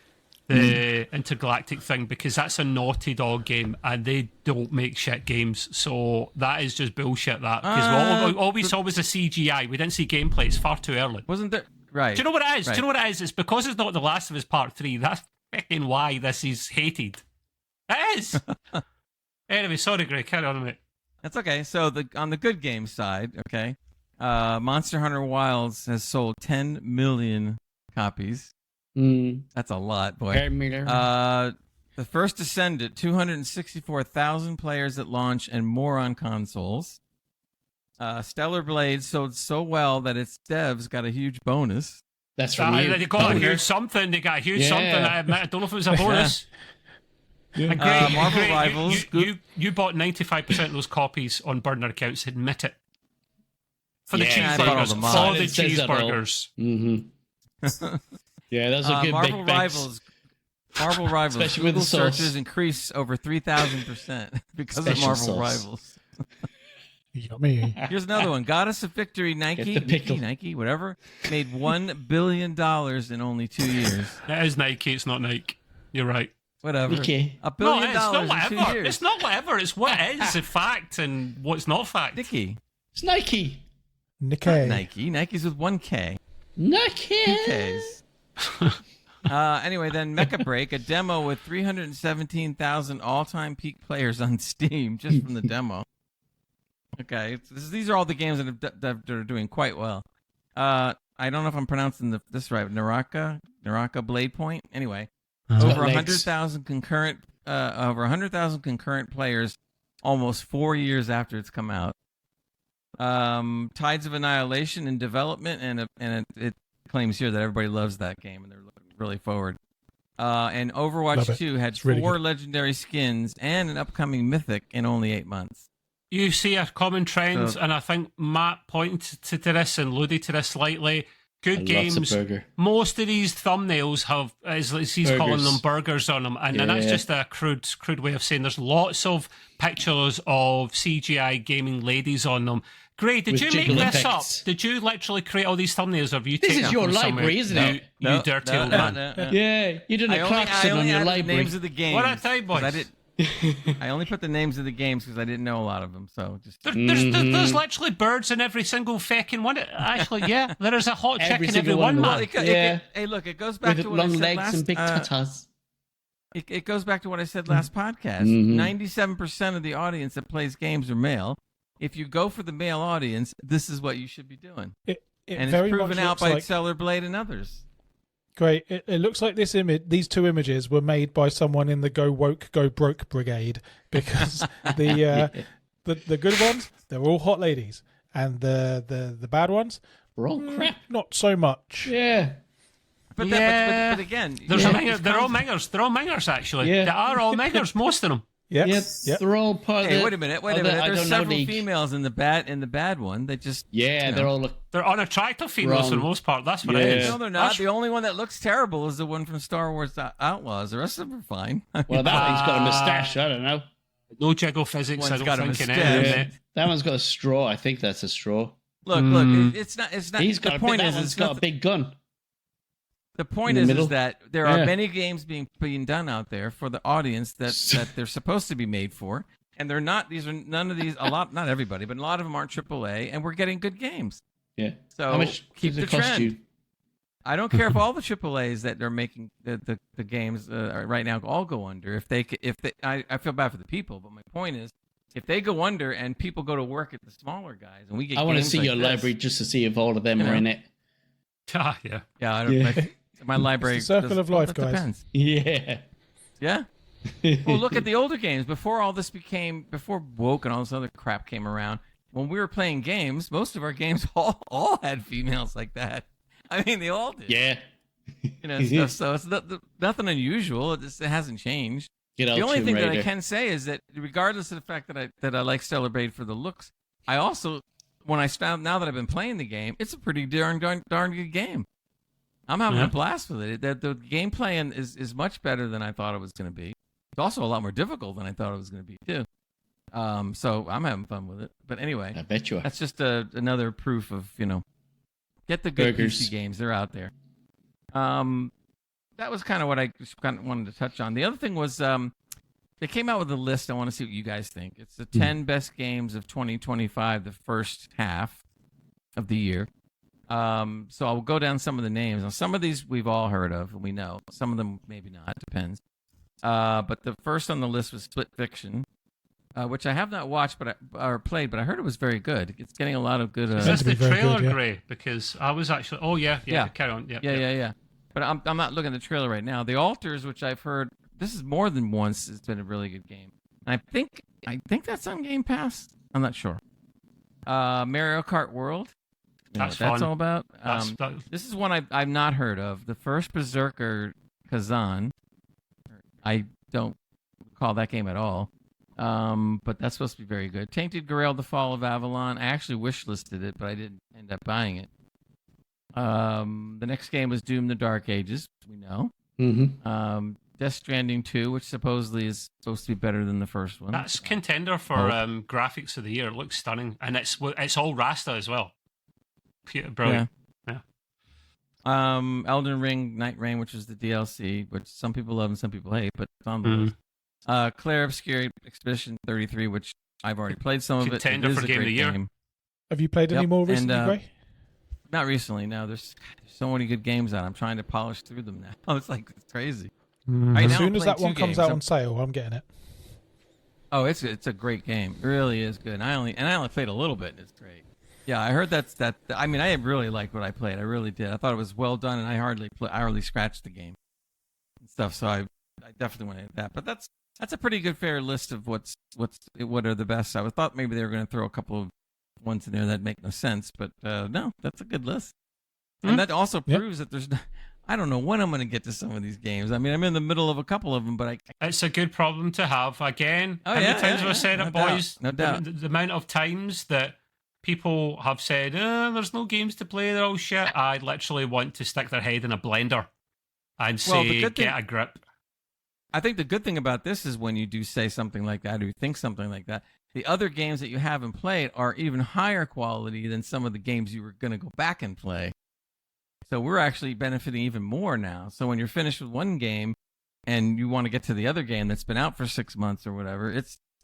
intergalactic thing, because that's a Naughty Dog game and they don't make shit games. So that is just bullshit. That because all we saw was the CGI. We didn't see gameplay. It's far too early. Wasn't there? Right. Do you know what it is? Right. Do you know what it is? It's because it's not The Last of Us Part 3. That's fucking why this is hated. It is. Anyway, sorry, Greg. Carry on, mate. That's okay. So on the good game side, okay, Monster Hunter Wilds has sold 10 million copies. That's a lot, boy. The first Descendant, 264,000 players at launch and more on consoles. Stellar Blade sold so well that its devs got a huge bonus. That's from you. They got a huge something. They got a huge something. I admit. I don't know if it was a bonus. And Greg, Marvel Greg, Rivals. You bought 95% of those copies on burner accounts. Admit it. For the Yeah, I bought all cheeseburgers. the For mods. the It says that all. cheeseburgers. Yeah, those are good Marvel big bags. Marvel Rivals. Especially with the Google sauce. searches increase over 3,000% because Special of Marvel sauce. Rivals. Yummy. Here's another one. Goddess of Victory, Get the pickle. Nike, whatever, made $1 billion in only 2 years. It is Nike. It's not Nike. You're right. Whatever. Nike. $1 No, billion it's not in 2 whatever. years. It's not whatever. It's what it is. A fact and what's not fact. Nicky. It's Nike. Nikkei. Nike. Nike's with 1K. Nike. 2Ks. Anyway, then Mecha Break, a demo with 317,000 all-time peak players on Steam just from the demo. Okay, these are all the games that are doing quite well. I don't know if I'm pronouncing this right. Naraka Blade Point. Anyway, over 100,000 concurrent players, almost 4 years after it's come out. Tides of Annihilation in development, and it claims here that everybody loves that game and they're looking really forward. And Love Overwatch it. 2 had It's really 4 good. legendary skins and an upcoming mythic in only 8 months. You see a common trend, So- and I think Matt pointed to this and alluded to this slightly. Good games. Lots of burger. Most of these thumbnails have, as he's calling Burgers. them, burgers on them, and that's Yeah. just a crude way of saying there's lots of pictures of CGI gaming ladies on them. Great. Did With you make jiggle this effects. up? Did you literally create all these thumbnails, or have you This taken is it your from somewhere? library, isn't it? You dirty old man. Yeah, you did a Clarkson on your added library. the names of the games. What a time, 'cause boys. I only put the names of the games because I didn't know a lot of them. So just There's literally birds in every single feckin' one. Actually, yeah, there is a hot chick Every in every single one one, of man. them. Yeah. hey, look, it goes back With to what I long said legs last, and big tatas. It goes back to what I said last podcast. Mhm. 97% of the audience that plays games are male. If you go for the male audience, this is what you should be doing. It And very it's proven much out looks by like, Stellar Blade and others. great. It looks like these two images were made by someone in the Go Woke, Go Broke brigade, because the good ones, they're all hot ladies, and the bad ones, We're all crap. not so much. Yeah. But, Yeah. but again, There's yeah, a minger, they're all mingers. They're all mingers, actually. Yeah. They are all mingers, most of them. Yep. Yep. They're all part of Hey, the. wait a minute. of the I There's don't know several league. females in the bad one. They just Yeah, you know. they're all. They're unattractive females for the Wrong. most part. That's what it Yeah. is. No, they're not. The only one that looks terrible is the one from Star Wars Outlaws. The rest of them are fine. Well, that one's got a moustache. I don't know. No jiggle physics, One's I got don't a think in mustache. it. Yeah. mate. That one's got a straw. I think that's a straw. Look. It's not. He's got the a point big, is, that one's it's got not, a big gun. the point in the is middle. that there are Yeah. many games being done out there for the audience that they're supposed to be made for, and they're not. These are none of these. A lot, not everybody, but a lot of them aren't AAA, and we're getting good games. Yeah. So How much keep does the it cost trend. you? I don't care if all the AAAs that they're making the games right now all go under. I feel bad for the people, but my point is, if they go under and people go to work at the smaller guys, and we get I want to games see like your this- library just to see if all of them You are know. in it. Ah, yeah. Yeah, I don't, Yeah. my library. It's the circle of life, that guys. Depends. Yeah. Yeah. Well, look at the older games. Before before woke and all this other crap came around, when we were playing games, most of our games all had females like that. I mean, they all did. Yeah. You know, so it's nothing unusual. It hasn't changed. Get out The only Tomb thing that I Raider. can say is that, regardless of the fact that I like Stellar Blade for the looks, I also, when I found now that I've been playing the game, it's a pretty darn good game. I'm having a blast with it. The gameplay is much better than I thought it was going to be. It's also a lot more difficult than I thought it was going to be too. So I'm having fun with it. But anyway, I bet you are. that's just another proof of, get the good Burgers. PC games. They're out there. That was kind of what I just kind of wanted to touch on. The other thing was they came out with a list. I want to see what you guys think. It's the 10 best games of 2025, the first half of the year. So I'll go down some of the names. Now, some of these we've all heard of, and we know. Some of them maybe not. Depends. But the first on the list was Split Fiction, which I have not watched or played, but I heard it was very good. It's getting a lot of good. Is this the trailer, good, Gray? Because I was actually. Oh yeah. Carry on. Yeah. But I'm not looking at the trailer right now. The Alters, which I've heard, this is more than once. It's been a really good game. And I think that's on Game Pass. I'm not sure. Mario Kart World. That's What that's fun. all about. That- This is one I've not heard of. The first Berserker Kazan. I don't recall that game at all. But that's supposed to be very good. Tainted Grail: The Fall of Avalon. I actually wishlisted it, but I didn't end up buying it. The next game was Doom: The Dark Ages. We know. Mm-hmm. Death Stranding 2, which supposedly is supposed to be better than the first one. That's contender for graphics of the year. It looks stunning, and it's all Rasta as well. Brilliant. Yeah. Elden Ring: Night Rain, which is the DLC, which some people love and some people hate, but it's on the list. Claire Obscure Expedition 33, which I've already played some of it. Contender It is for a Game of great the Year. game. Have you played any more recently, and, Gray? Not recently. No, there's so many good games out. I'm trying to polish through them now. It's crazy. Right As now, soon I'm as playing that one two comes games. out on sale, I'm getting it. Oh, it's a great game. It really is good. And I only played a little bit. And it's great. Yeah, I heard that. I mean, I really liked what I played. I really did. I thought it was well done, and I hardly scratched the game and stuff. So I definitely went into that. But that's a pretty good fair list of what are the best. I thought maybe they were going to throw a couple of ones in there that make no sense, but no, that's a good list. And that also proves that there's. I don't know when I'm going to get to some of these games. I mean, I'm in the middle of a couple of them, but It's a good problem to have. Again, Oh, how many yeah, times yeah, have I said yeah. it, No doubt, boys? no doubt. The amount of times that people have said, there's no games to play, they're all shit. I literally want to stick their head in a blender and Well, the say, good thing- get a grip. I think the good thing about this is when you do say something like that or you think something like that, the other games that you haven't played are even higher quality than some of the games you were going to go back and play. So we're actually benefiting even more now. So when you're finished with one game and you want to get to the other game that's been out for 6 months or whatever,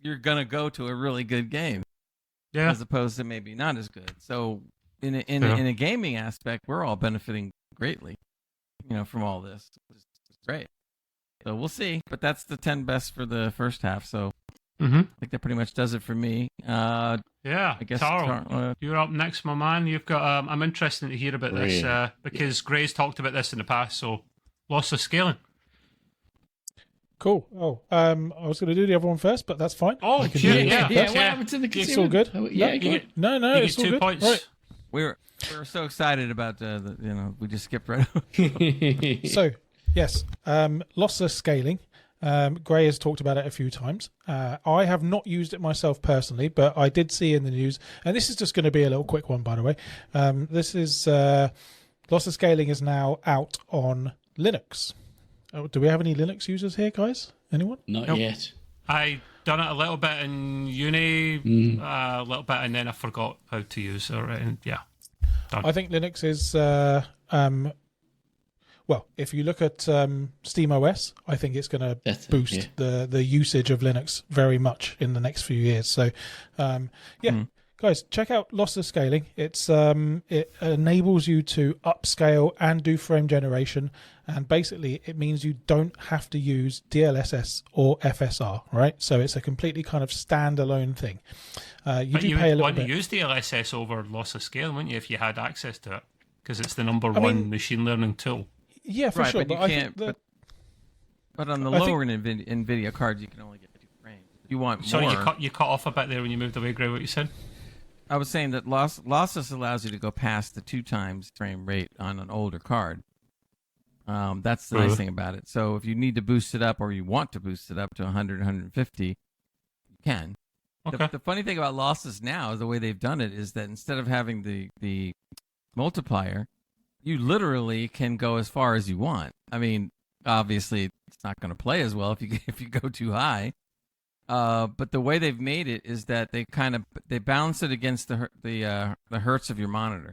you're going to go to a really good game as opposed to maybe not as good. So in a gaming aspect, we're all benefiting greatly, from all this. It's great. So we'll see, but that's the 10 best for the first half. So I think that pretty much does it for me. Yeah, I guess Carl, you're up next, my man. You've got. I'm interested to hear about this because Gray's talked about this in the past. So, loss of scaling. Cool. Oh, I was going to do the other one first, but that's fine. Oh, I can sure, do it yeah. first. What happened to the It's casino? all good. Oh, yeah, go on. No, You it's get all 2 good. points. Right. We're so excited about we just skipped right over. So, yes, lossless scaling. Gray has talked about it a few times. I have not used it myself personally, but I did see in the news, and this is just going to be a little quick one, by the way. This is lossless scaling is now out on Linux. Oh, do we have any Linux users here, guys? Anyone? Not yet. I done it a little bit in uni, a little bit, and then I forgot how to use it. And yeah, done. I think Linux is. Well, if you look at SteamOS, I think it's going to boost the usage of Linux very much in the next few years. So, guys, check out lossless scaling. It's it enables you to upscale and do frame generation, and basically it means you don't have to use DLSS or FSR, right? So it's a completely kind of standalone thing. You but do you pay a would little want bit. to use the LSS over loss of scale, wouldn't you, if you had access to it? Because it's the number one machine learning tool. Yeah, for right, sure. but you I can't. think But on the lower NVIDIA cards, you can only get 2 frames. If you want more. Sorry, you cut off a bit there when you moved away, Gray. What you said? I was saying that lossless allows you to go past the 2 times frame rate on an older card. That's the nice thing about it. So if you need to boost it up or you want to boost it up to 100, 150, you can. Okay. The funny thing about lossless now is the way they've done it is that instead of having the multiplier, you literally can go as far as you want. I mean, obviously it's not going to play as well if you go too high. But the way they've made it is that they balance it against the hertz of your monitor.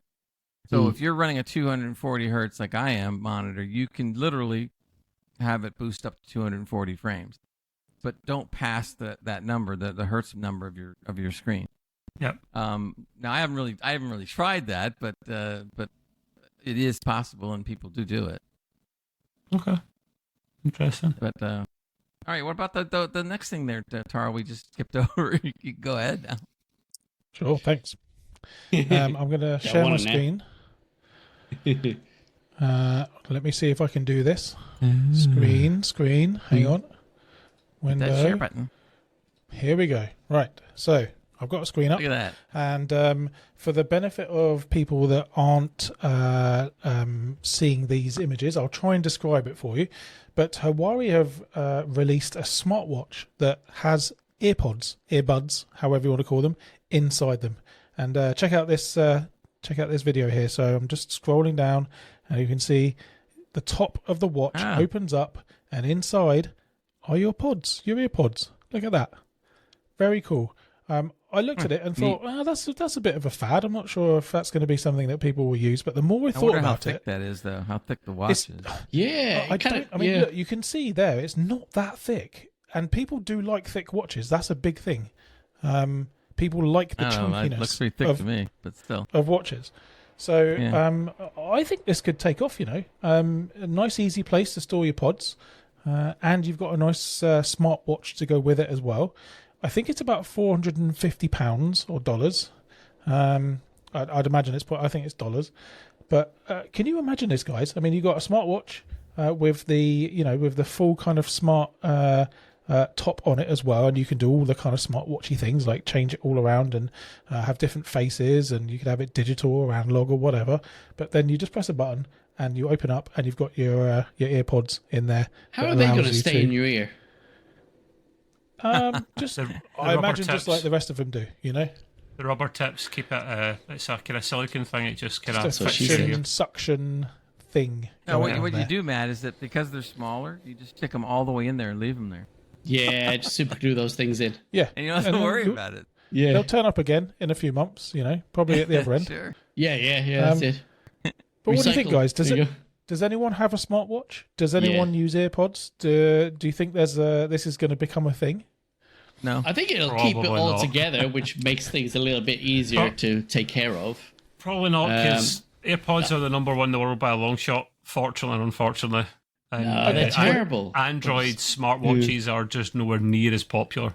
So if you're running a 240 hertz like I am monitor, you can literally have it boost up to 240 frames, but don't pass that number, the hertz number of your screen. Yep. Now I haven't really tried that, but it is possible and people do it. Okay. Interesting. But all right, what about the next thing there, Tara? We just skipped over. You can go ahead now. Sure, thanks. I'm going to share my screen. Let me see if I can do this. Screen. Hang on. Window. That share button. Here we go. Right. So I've got a screen up. Look at that. And for the benefit of people that aren't seeing these images, I'll try and describe it for you. But Huawei have released a smartwatch that has earbuds, however you want to call them, inside them. And check out this video here. So I'm just scrolling down, and you can see the top of the watch opens up, and inside are your earpods. Look at that. Very cool. I looked at it and thought, that's a bit of a fad. I'm not sure if that's going to be something that people will use. But the more we thought about how thick that is, though. How thick the watch is. Yeah. Look, you can see there, it's not that thick. And people do like thick watches. That's a big thing. People like the chunkiness. It looks pretty thick to me, but still. Of watches. So I think this could take off, a nice, easy place to store your pods. And you've got a nice smartwatch to go with it as well. I think it's about £450 or dollars. I'd imagine I think it's dollars. But can you imagine this, guys? I mean, you've got a smartwatch with the full kind of smart top on it as well, and you can do all the kind of smartwatchy things like change it all around and have different faces, and you can have it digital or analog or whatever. But then you just press a button and you open up, and you've got your earpods in there. How are they going to stay in your ear? Just The I rubber imagine just tips. like the rest of them do, The rubber tips keep it. It's a kind of silicon thing. It just kind of Just a fits your friction ear. suction thing. No, going on what you there. do, Matt, is that because they're smaller, you just stick them all the way in there and leave them there. Yeah, just super glue those things in. Yeah, And you don't have to then worry about it. Yeah. They'll turn up again in a few months, probably at the other end. Sure. Yeah, that's it. But what do you think, Recycle. guys? There you go. Does anyone have a smartwatch? Does anyone use AirPods? Do you think this is going to become a thing? No. I think it'll keep it Probably all not. together, which makes things a little bit easier to take care of. Probably not, because AirPods are the number one in the world by a long shot, fortunately and unfortunately. And, No, they're terrible. Android smartwatches are just nowhere near as popular.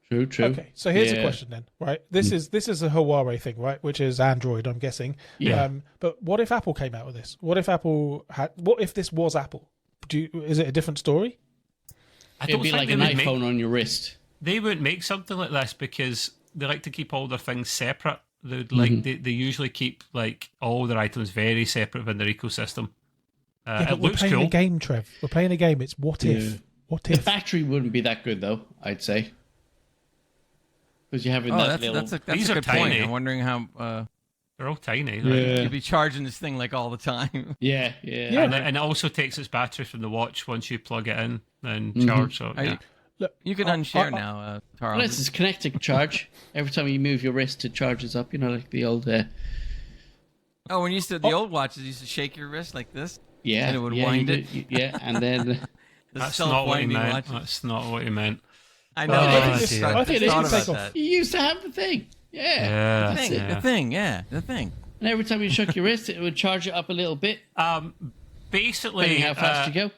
True. Okay, so here's a Yeah. question then, right? This is a Huawei thing, right? Which is Android, I'm guessing. Yeah. But what if Apple came out with this? What if this was Apple? Is it a different story? I It'd don't be think like they an would iPhone on your wrist. They wouldn't make something like this because they like to keep all their things separate. They usually keep like all their items very separate within their ecosystem. Yeah, but It we're looks playing cool. a game, Trev. We're playing a game. It's what if? What The if? battery wouldn't be that good, though, I'd say. Because you're having Oh, that that's little... a These good are tiny. point. I'm wondering how They're all tiny. Yeah. you'd be charging this thing like all the time. Yeah. And it also takes its battery from the watch once you plug it in and charge. So, Are yeah. you- Look, You can unshare now, Tara. Well, it's kinetic charge. Every time you move your wrist, it charges up. Like the old... Oh, when you used to the old watches, you used to shake your wrist like this. yeah. And it would yeah, wind you it. do- Yeah, and then... The That's not what he self-winding meant. watches. That's not what he meant. I know. Oh, I dear. just I think thought this about is that. You used to have the thing. Yeah. Yeah. That's it. The thing. And every time you shook your wrist, it would charge it up a little bit, Basically, depending how fast you go.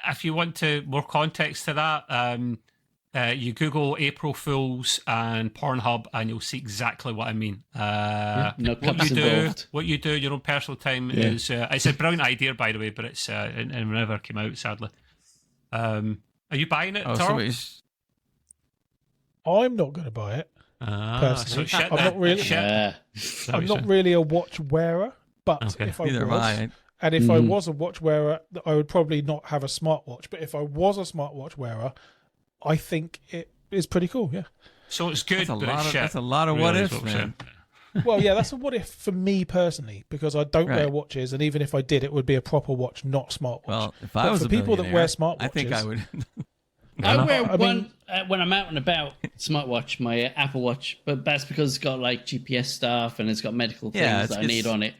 if you want more context to that, you Google April Fools and Pornhub, and you'll see exactly what I mean. No cups involved. What you do in your own personal time is it's a brilliant idea, by the way, but it's it never came out, sadly. Are you buying it, Oh, Tor? so it's... I'm not going to buy it. Personally. So shit I'm then. not really. Shit. I'm not really a watch wearer, but Okay. if I Neither am was, I. and if I was a watch wearer, I would probably not have a smartwatch. But if I was a smartwatch wearer, I think it is pretty cool. Yeah. So it's good, That's a but lot it's of- shit. that's a lot of really what is ifs, what we're man. saying. Well, yeah, that's a what if for me personally, because I don't wear Right. watches, and even if I did, it would be a proper watch, not smartwatch. Well, if But I was for a people that wear billionaire, smartwatches, I think I would. I wear I one mean- when I'm out and about, smartwatch, my Apple Watch, but that's because it's got like GPS stuff and it's got medical things Yeah, that I need on it.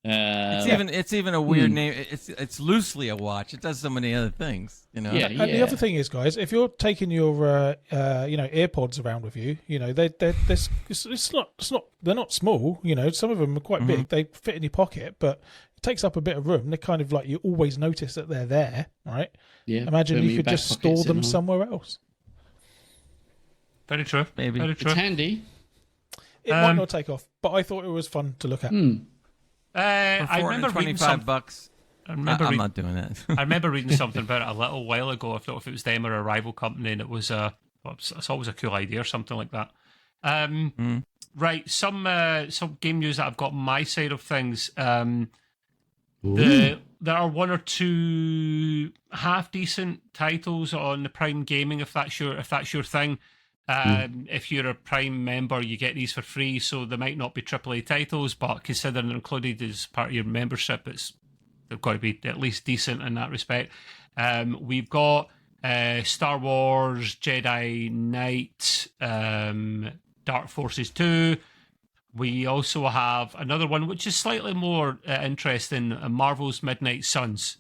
It's even a weird name. It's loosely a watch. It does so many other things, you know. Yeah. And the other thing is, guys, if you're taking your AirPods around with you, you know it's not they're not small. You know, some of them are quite big. They fit in your pocket, but it takes up a bit of room. They're kind of like you always notice that they're there, right? Yeah. Imagine put 'em in you your could back just pockets store them and all. somewhere else. Very true. Maybe. Very true. It's handy. It might not take off, but I thought it was fun to look at. For I remember reading $425. I'm not doing that. I remember reading something about it a little while ago. I don't know if it was them or a rival company, and it was it's always a cool idea or something like that. Right, some game news that I've got on my side of things. There are one or two half decent titles on the Prime Gaming, if that's your thing. If you're a Prime member, you get these for free, so they might not be AAA titles, but considering they're included as part of your membership, they've got to be at least decent in that respect. We've got Star Wars Jedi Knight, Dark Forces 2. We also have another one which is slightly more interesting, Marvel's Midnight Suns.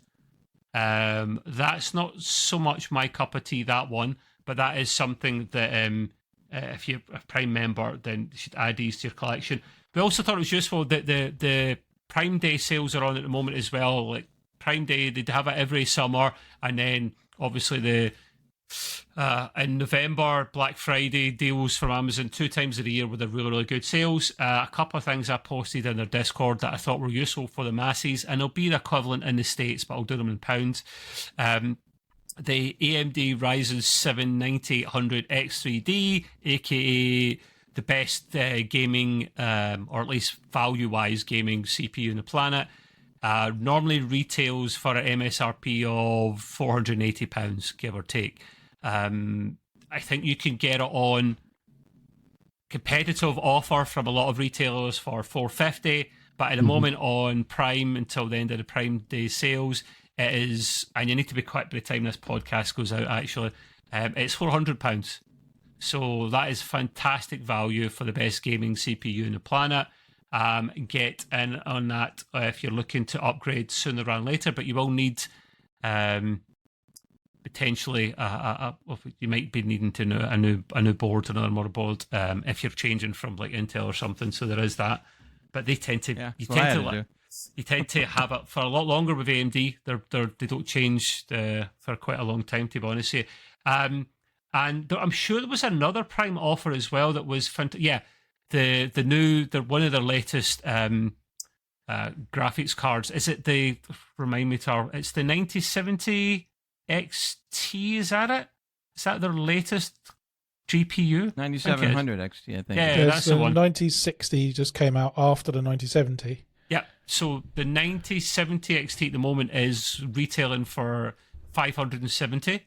That's not so much my cup of tea, that one, but that is something that if you're a Prime member, then you should add these to your collection. We also thought it was useful that the Prime Day sales are on at the moment as well. Like Prime Day, they have it every summer, and then obviously in November, Black Friday deals from Amazon 2 times a year with a really, really good sales. A couple of things I posted in their Discord that I thought were useful for the masses, and it'll be the equivalent in the States, but I'll do them in pounds. The AMD Ryzen 7 9800X3D, aka the best gaming, or at least value-wise gaming CPU on the planet, normally retails for an MSRP of £480, give or take. I think you can get it on competitive offer from a lot of retailers for $450, but at the moment on Prime until the end of the Prime Day sales, it is, and you need to be quick by the time this podcast goes out, actually, it's £400. So that is fantastic value for the best gaming CPU on the planet. Get in on that if you're looking to upgrade sooner rather than later, but you will need potentially you might be needing to know a new board, another motherboard, if you're changing from like Intel or something. So there is that, but they tend to you tend to have it for a lot longer with AMD. They don't change for quite a long time, to be honest with you. And I'm sure there was another Prime offer as well that was fantastic. Yeah, one of their latest graphics cards. Is it remind me, Tar? It's the 9070 XT. Is that it? Is that their latest GPU? 9700 XT, I think. Yeah, that's the one. 9060 just came out after the 9070. Yeah, so the 9070 XT at the moment is retailing for $570.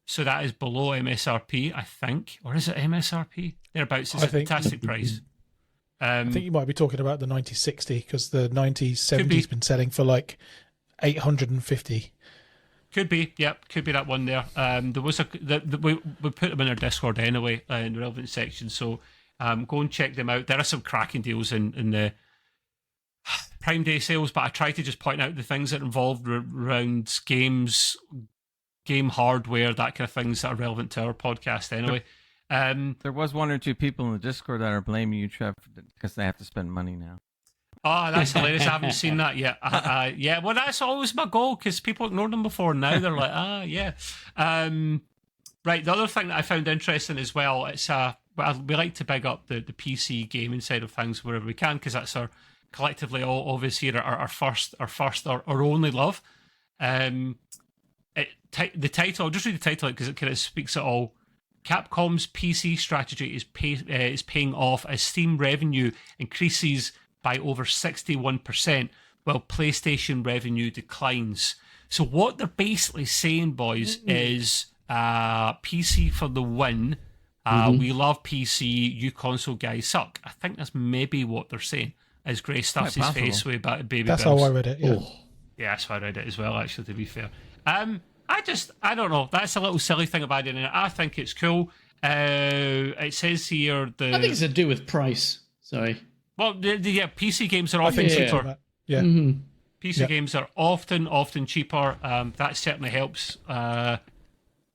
So that is below MSRP, I think. Or is it MSRP? Thereabouts. It's a fantastic price. I think you might be talking about the 9060 because the 9070's been selling for like 850. Could be, yep. Could be that one there. There was we put them in our Discord anyway in the relevant section. So go and check them out. There are some cracking deals in the Prime Day sales, but I try to just point out the things that are involved around games, game hardware, that kind of things that are relevant to our podcast anyway. There was one or two people in the Discord that are blaming you, Trev, because they have to spend money now. Oh, that's hilarious. I haven't seen that yet. Yeah, well, that's always my goal because people ignored them before. Now they're like, yeah. Right, the other thing that I found interesting as well, it's we like to big up the PC gaming side of things wherever we can because that's our collectively all of us here our first or only love. The title, I'll just read the title because it kind of speaks it all. Capcom's PC strategy is paying off as Steam revenue increases by over 61%, while PlayStation revenue declines. So what they're basically saying, boys, is PC for the win. We love PC, you console guys suck. I think that's maybe what they're saying, as Gray stuffs his face with baby That's bills. how I read it, yeah. Oh. Yeah, that's how I read it as well, actually, to be fair. I don't know. That's a little silly thing about it. I think it's cool. It says here I think it's to do with price. Sorry. Well, yeah, PC games are often Yeah. cheaper. Yeah. PC games are often cheaper. That certainly helps.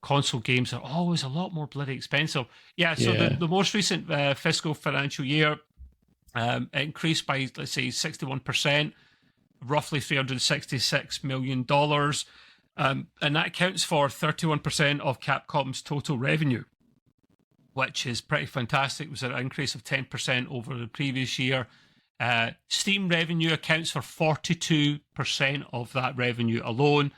Console games are always a lot more bloody expensive. Yeah, so the most recent fiscal financial year it increased by, let's say, 61%, roughly $366 million. And that accounts for 31% of Capcom's total revenue, which is pretty fantastic. It was an increase of 10% over the previous year. Steam revenue accounts for 42% of that revenue alone.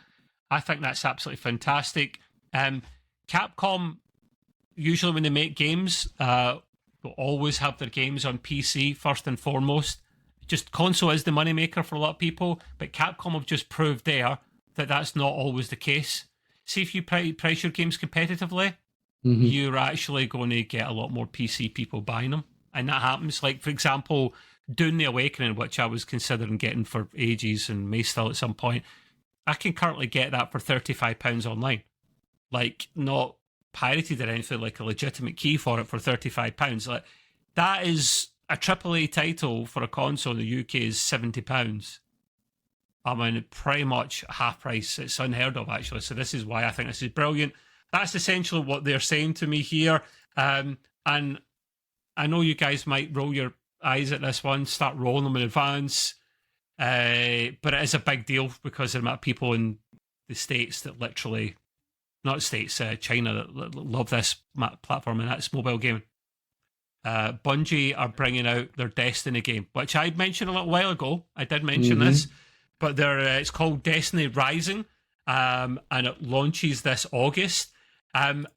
I think that's absolutely fantastic. Capcom, usually when they make games, will always have their games on PC first and foremost. Just console is the moneymaker for a lot of people, but Capcom have just proved there that that's not always the case. See, if you price your games competitively, you're actually going to get a lot more PC people buying them. And that happens. Like, for example, Dune the Awakening, which I was considering getting for ages and may still at some point, I can currently get that for £35 online. Like, not pirated or anything, like a legitimate key for it for £35. Like, that is a AAA title for a console in the UK is £70. I mean, pretty much half price. It's unheard of, actually. So this is why I think this is brilliant. That's essentially what they're saying to me here. And I know you guys might roll your eyes at this one, start rolling them in advance. But it is a big deal because there are people in the States that literally, not States, China, that love this platform, and that's mobile gaming. Bungie are bringing out their Destiny game, which I mentioned a little while ago. I did mention this, but it's called Destiny Rising, and it launches this August. And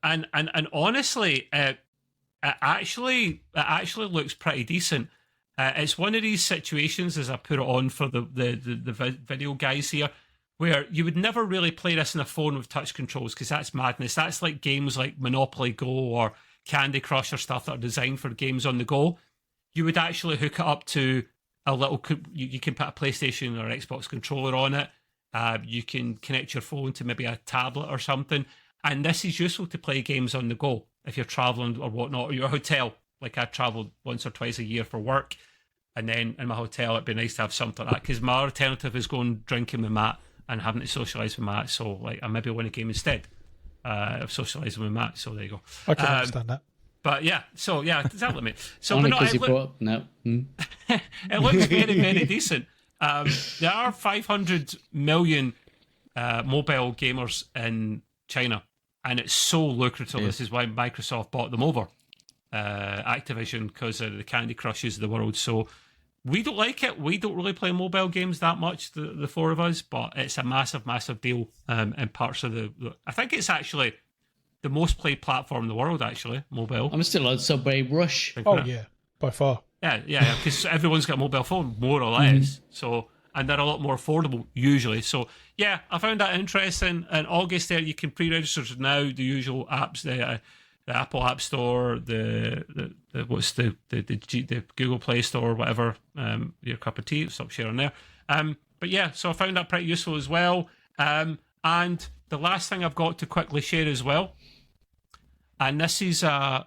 honestly, it actually looks pretty decent. It's one of these situations, as I put it on for the video guys here, where you would never really play this on a phone with touch controls because that's madness. That's like games like Monopoly Go or Candy Crush or stuff that are designed for games on the go. You would actually hook it up to a little, you can put a PlayStation or Xbox controller on it. You can connect your phone to maybe a tablet or something. And this is useful to play games on the go if you're traveling or whatnot, or your hotel. Like, I traveled once or twice a year for work, and then in my hotel it'd be nice to have something like that, because my alternative is going drinking with Matt and having to socialise with Matt. So, like, I maybe win a game instead of socialising with Matt. So there you go. I can understand that. But yeah, so yeah, exactly, mate. So only because you brought no. It looks very, very decent. There are 500 million mobile gamers in China, and it's so lucrative. Yeah. This is why Microsoft bought them over, Activision, because of the Candy Crushes of the world. So we don't like it. We don't really play mobile games that much, the four of us, but it's a massive, massive deal in parts of the I think it's actually the most played platform in the world, actually, mobile. I'm still on Subway Rush. Oh, yeah, by far. Yeah, because everyone's got a mobile phone, more or less. So, and they're a lot more affordable, usually. So, yeah, I found that interesting. In August there, you can pre-register now, the usual apps, the Apple App Store, the Google Play Store, whatever, your cup of tea, stop sharing there. But yeah, so I found that pretty useful as well. And the last thing I've got to quickly share as well, and this is, I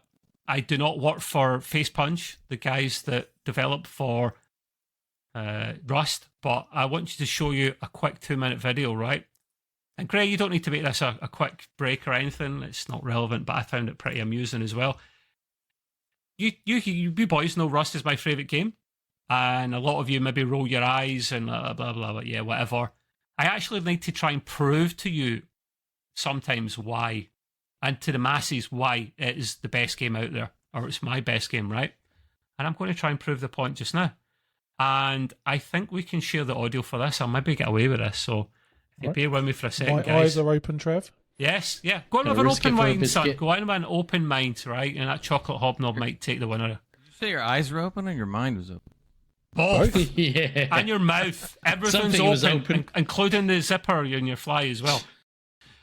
do not work for Facepunch, the guys that develop for Rust, but I want you to show you a quick 2-minute video, right? And Greg, you don't need to make this a quick break or anything. It's not relevant, but I found it pretty amusing as well. You boys know Rust is my favourite game, and a lot of you maybe roll your eyes and blah, blah, blah, blah, yeah, whatever. I actually need to try and prove to you sometimes why, and to the masses why it is the best game out there, or it's my best game, right? And I'm going to try and prove the point just now. And I think we can share the audio for this. I'll maybe get away with this, so if you bear with me for a second, My guys. eyes are open, Trev. Yes, yeah. Go in with an open mind, son. Go in with an open mind, right? And that chocolate hobnob might take the winner. Did you say your eyes were open or your mind was open? Both. Yeah. And your mouth. Everything's Something was open, open. including the zipper in your fly as well.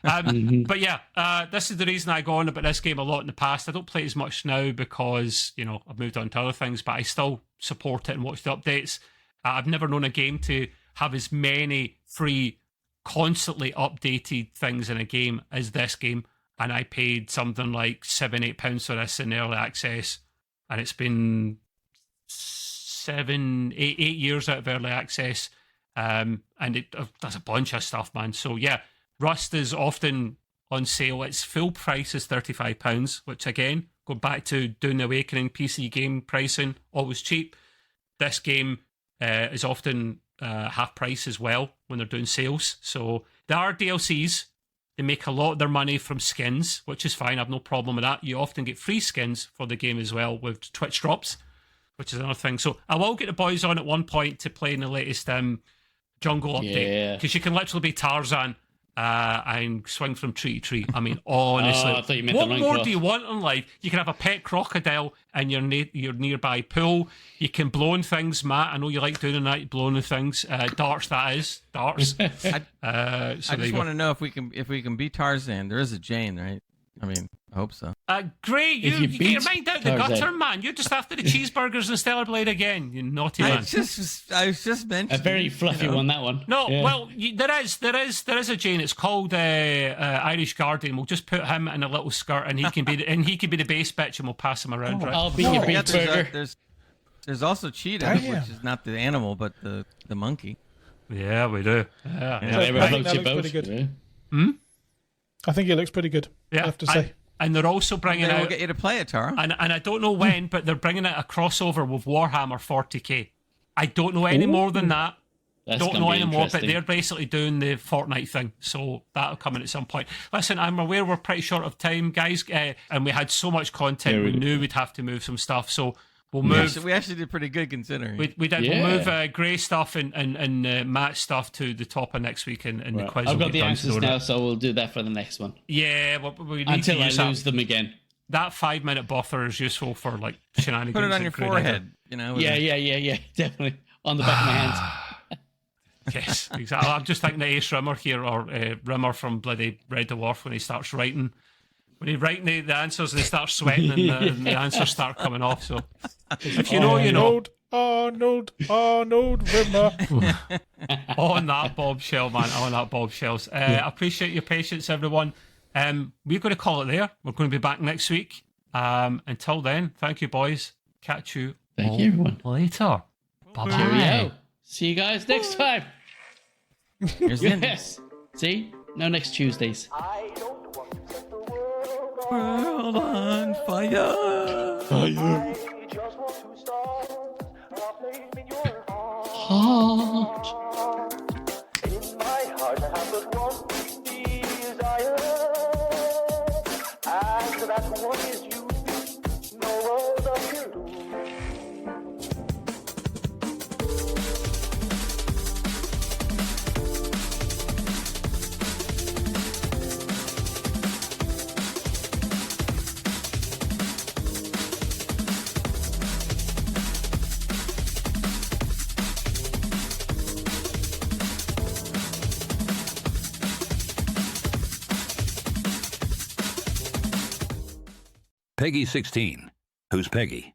But yeah, this is the reason I go on about this game a lot in the past. I don't play it as much now because, you know, I've moved on to other things, but I still support it and watch the updates. I've never known a game to have as many free, constantly updated things in a game as this game. And I paid something like £7-8 for this in early access. And it's been 8 years out of early access. And it does a bunch of stuff, man. So yeah, Rust is often on sale. Its full price is £35, which again, go back to Dune Awakening PC game pricing, always cheap. This game is often half price as well when they're doing sales. So there are DLCs. They make a lot of their money from skins, which is fine. I have no problem with that. You often get free skins for the game as well with Twitch drops, which is another thing. So I will get the boys on at one point to play in the latest jungle update, because you can literally be Tarzan and swing from tree to tree. I mean, honestly, I thought you meant what the more Minecraft. do you want in life? You can have a pet crocodile in your nearby pool. You can blow in things, Matt. I know you like doing that, blowing in things. Darts, that is darts. I just want to know if we can beat Tarzan. There is a Jane, right? I mean, I hope so. Great, you you get beat your mind out the Tarzan. gutter, man. You're just after the cheeseburgers and Stellar Blade again, you naughty I man. was just mentioning. A very fluffy one, that one. No, Yeah. well, there is a Jane. It's called Irish Guardian. We'll just put him in a little skirt, and he can be the base bitch, and we'll pass him around. Right? I'll be your Yeah, beef burger. there's also Cheetah, Damn. which is not the animal, but the monkey. Yeah, we do. Yeah. They I float think that your looks boat. pretty good. Yeah. I think it looks pretty good. I have to say. And they're also bringing Then we'll out, get you to play it, Tara. and I don't know when, but they're bringing out a crossover with Warhammer 40k. I don't know any more than that. That's Don't gonna know be any more, but interesting. they're basically doing the Fortnite thing, so that'll come in at some point. Listen, I'm aware we're pretty short of time, guys, and we had so much content, Yeah, we we knew we'd have to move some stuff, so we'll move. We actually did pretty good considering. We did. Yeah. We'll move Grey stuff and Matt's stuff to the top of next week, and the Right. quiz. I've will got be the done, answers so now, so we'll do that for the next one. Yeah, we need Until to I use lose them again. that 5-minute buffer is useful for like shenanigans. Put it on and your great forehead. You know. with Yeah, a- definitely. On the back of my hands. Yes, exactly. I'm just thinking of Ace Rimmer here, or Rimmer from bloody Red Dwarf, when he starts writing. When he's writing the answers and he starts sweating and the answers start coming off. So if you know, you know. Arnold Rimmer. On that bombshell, man. On that bombshells. Appreciate your patience, everyone. We're going to call it there. We're going to be back next week. Until then, thank you, boys. Catch you Thank all you, everyone. later. Bye-bye. Cheerio. See you guys next time. Here's the end. Yes. See? No next Tuesdays. World on fire. Heart. In my heart I have but one desire, and that one is you. No other will do. Peggy 16. Who's Peggy?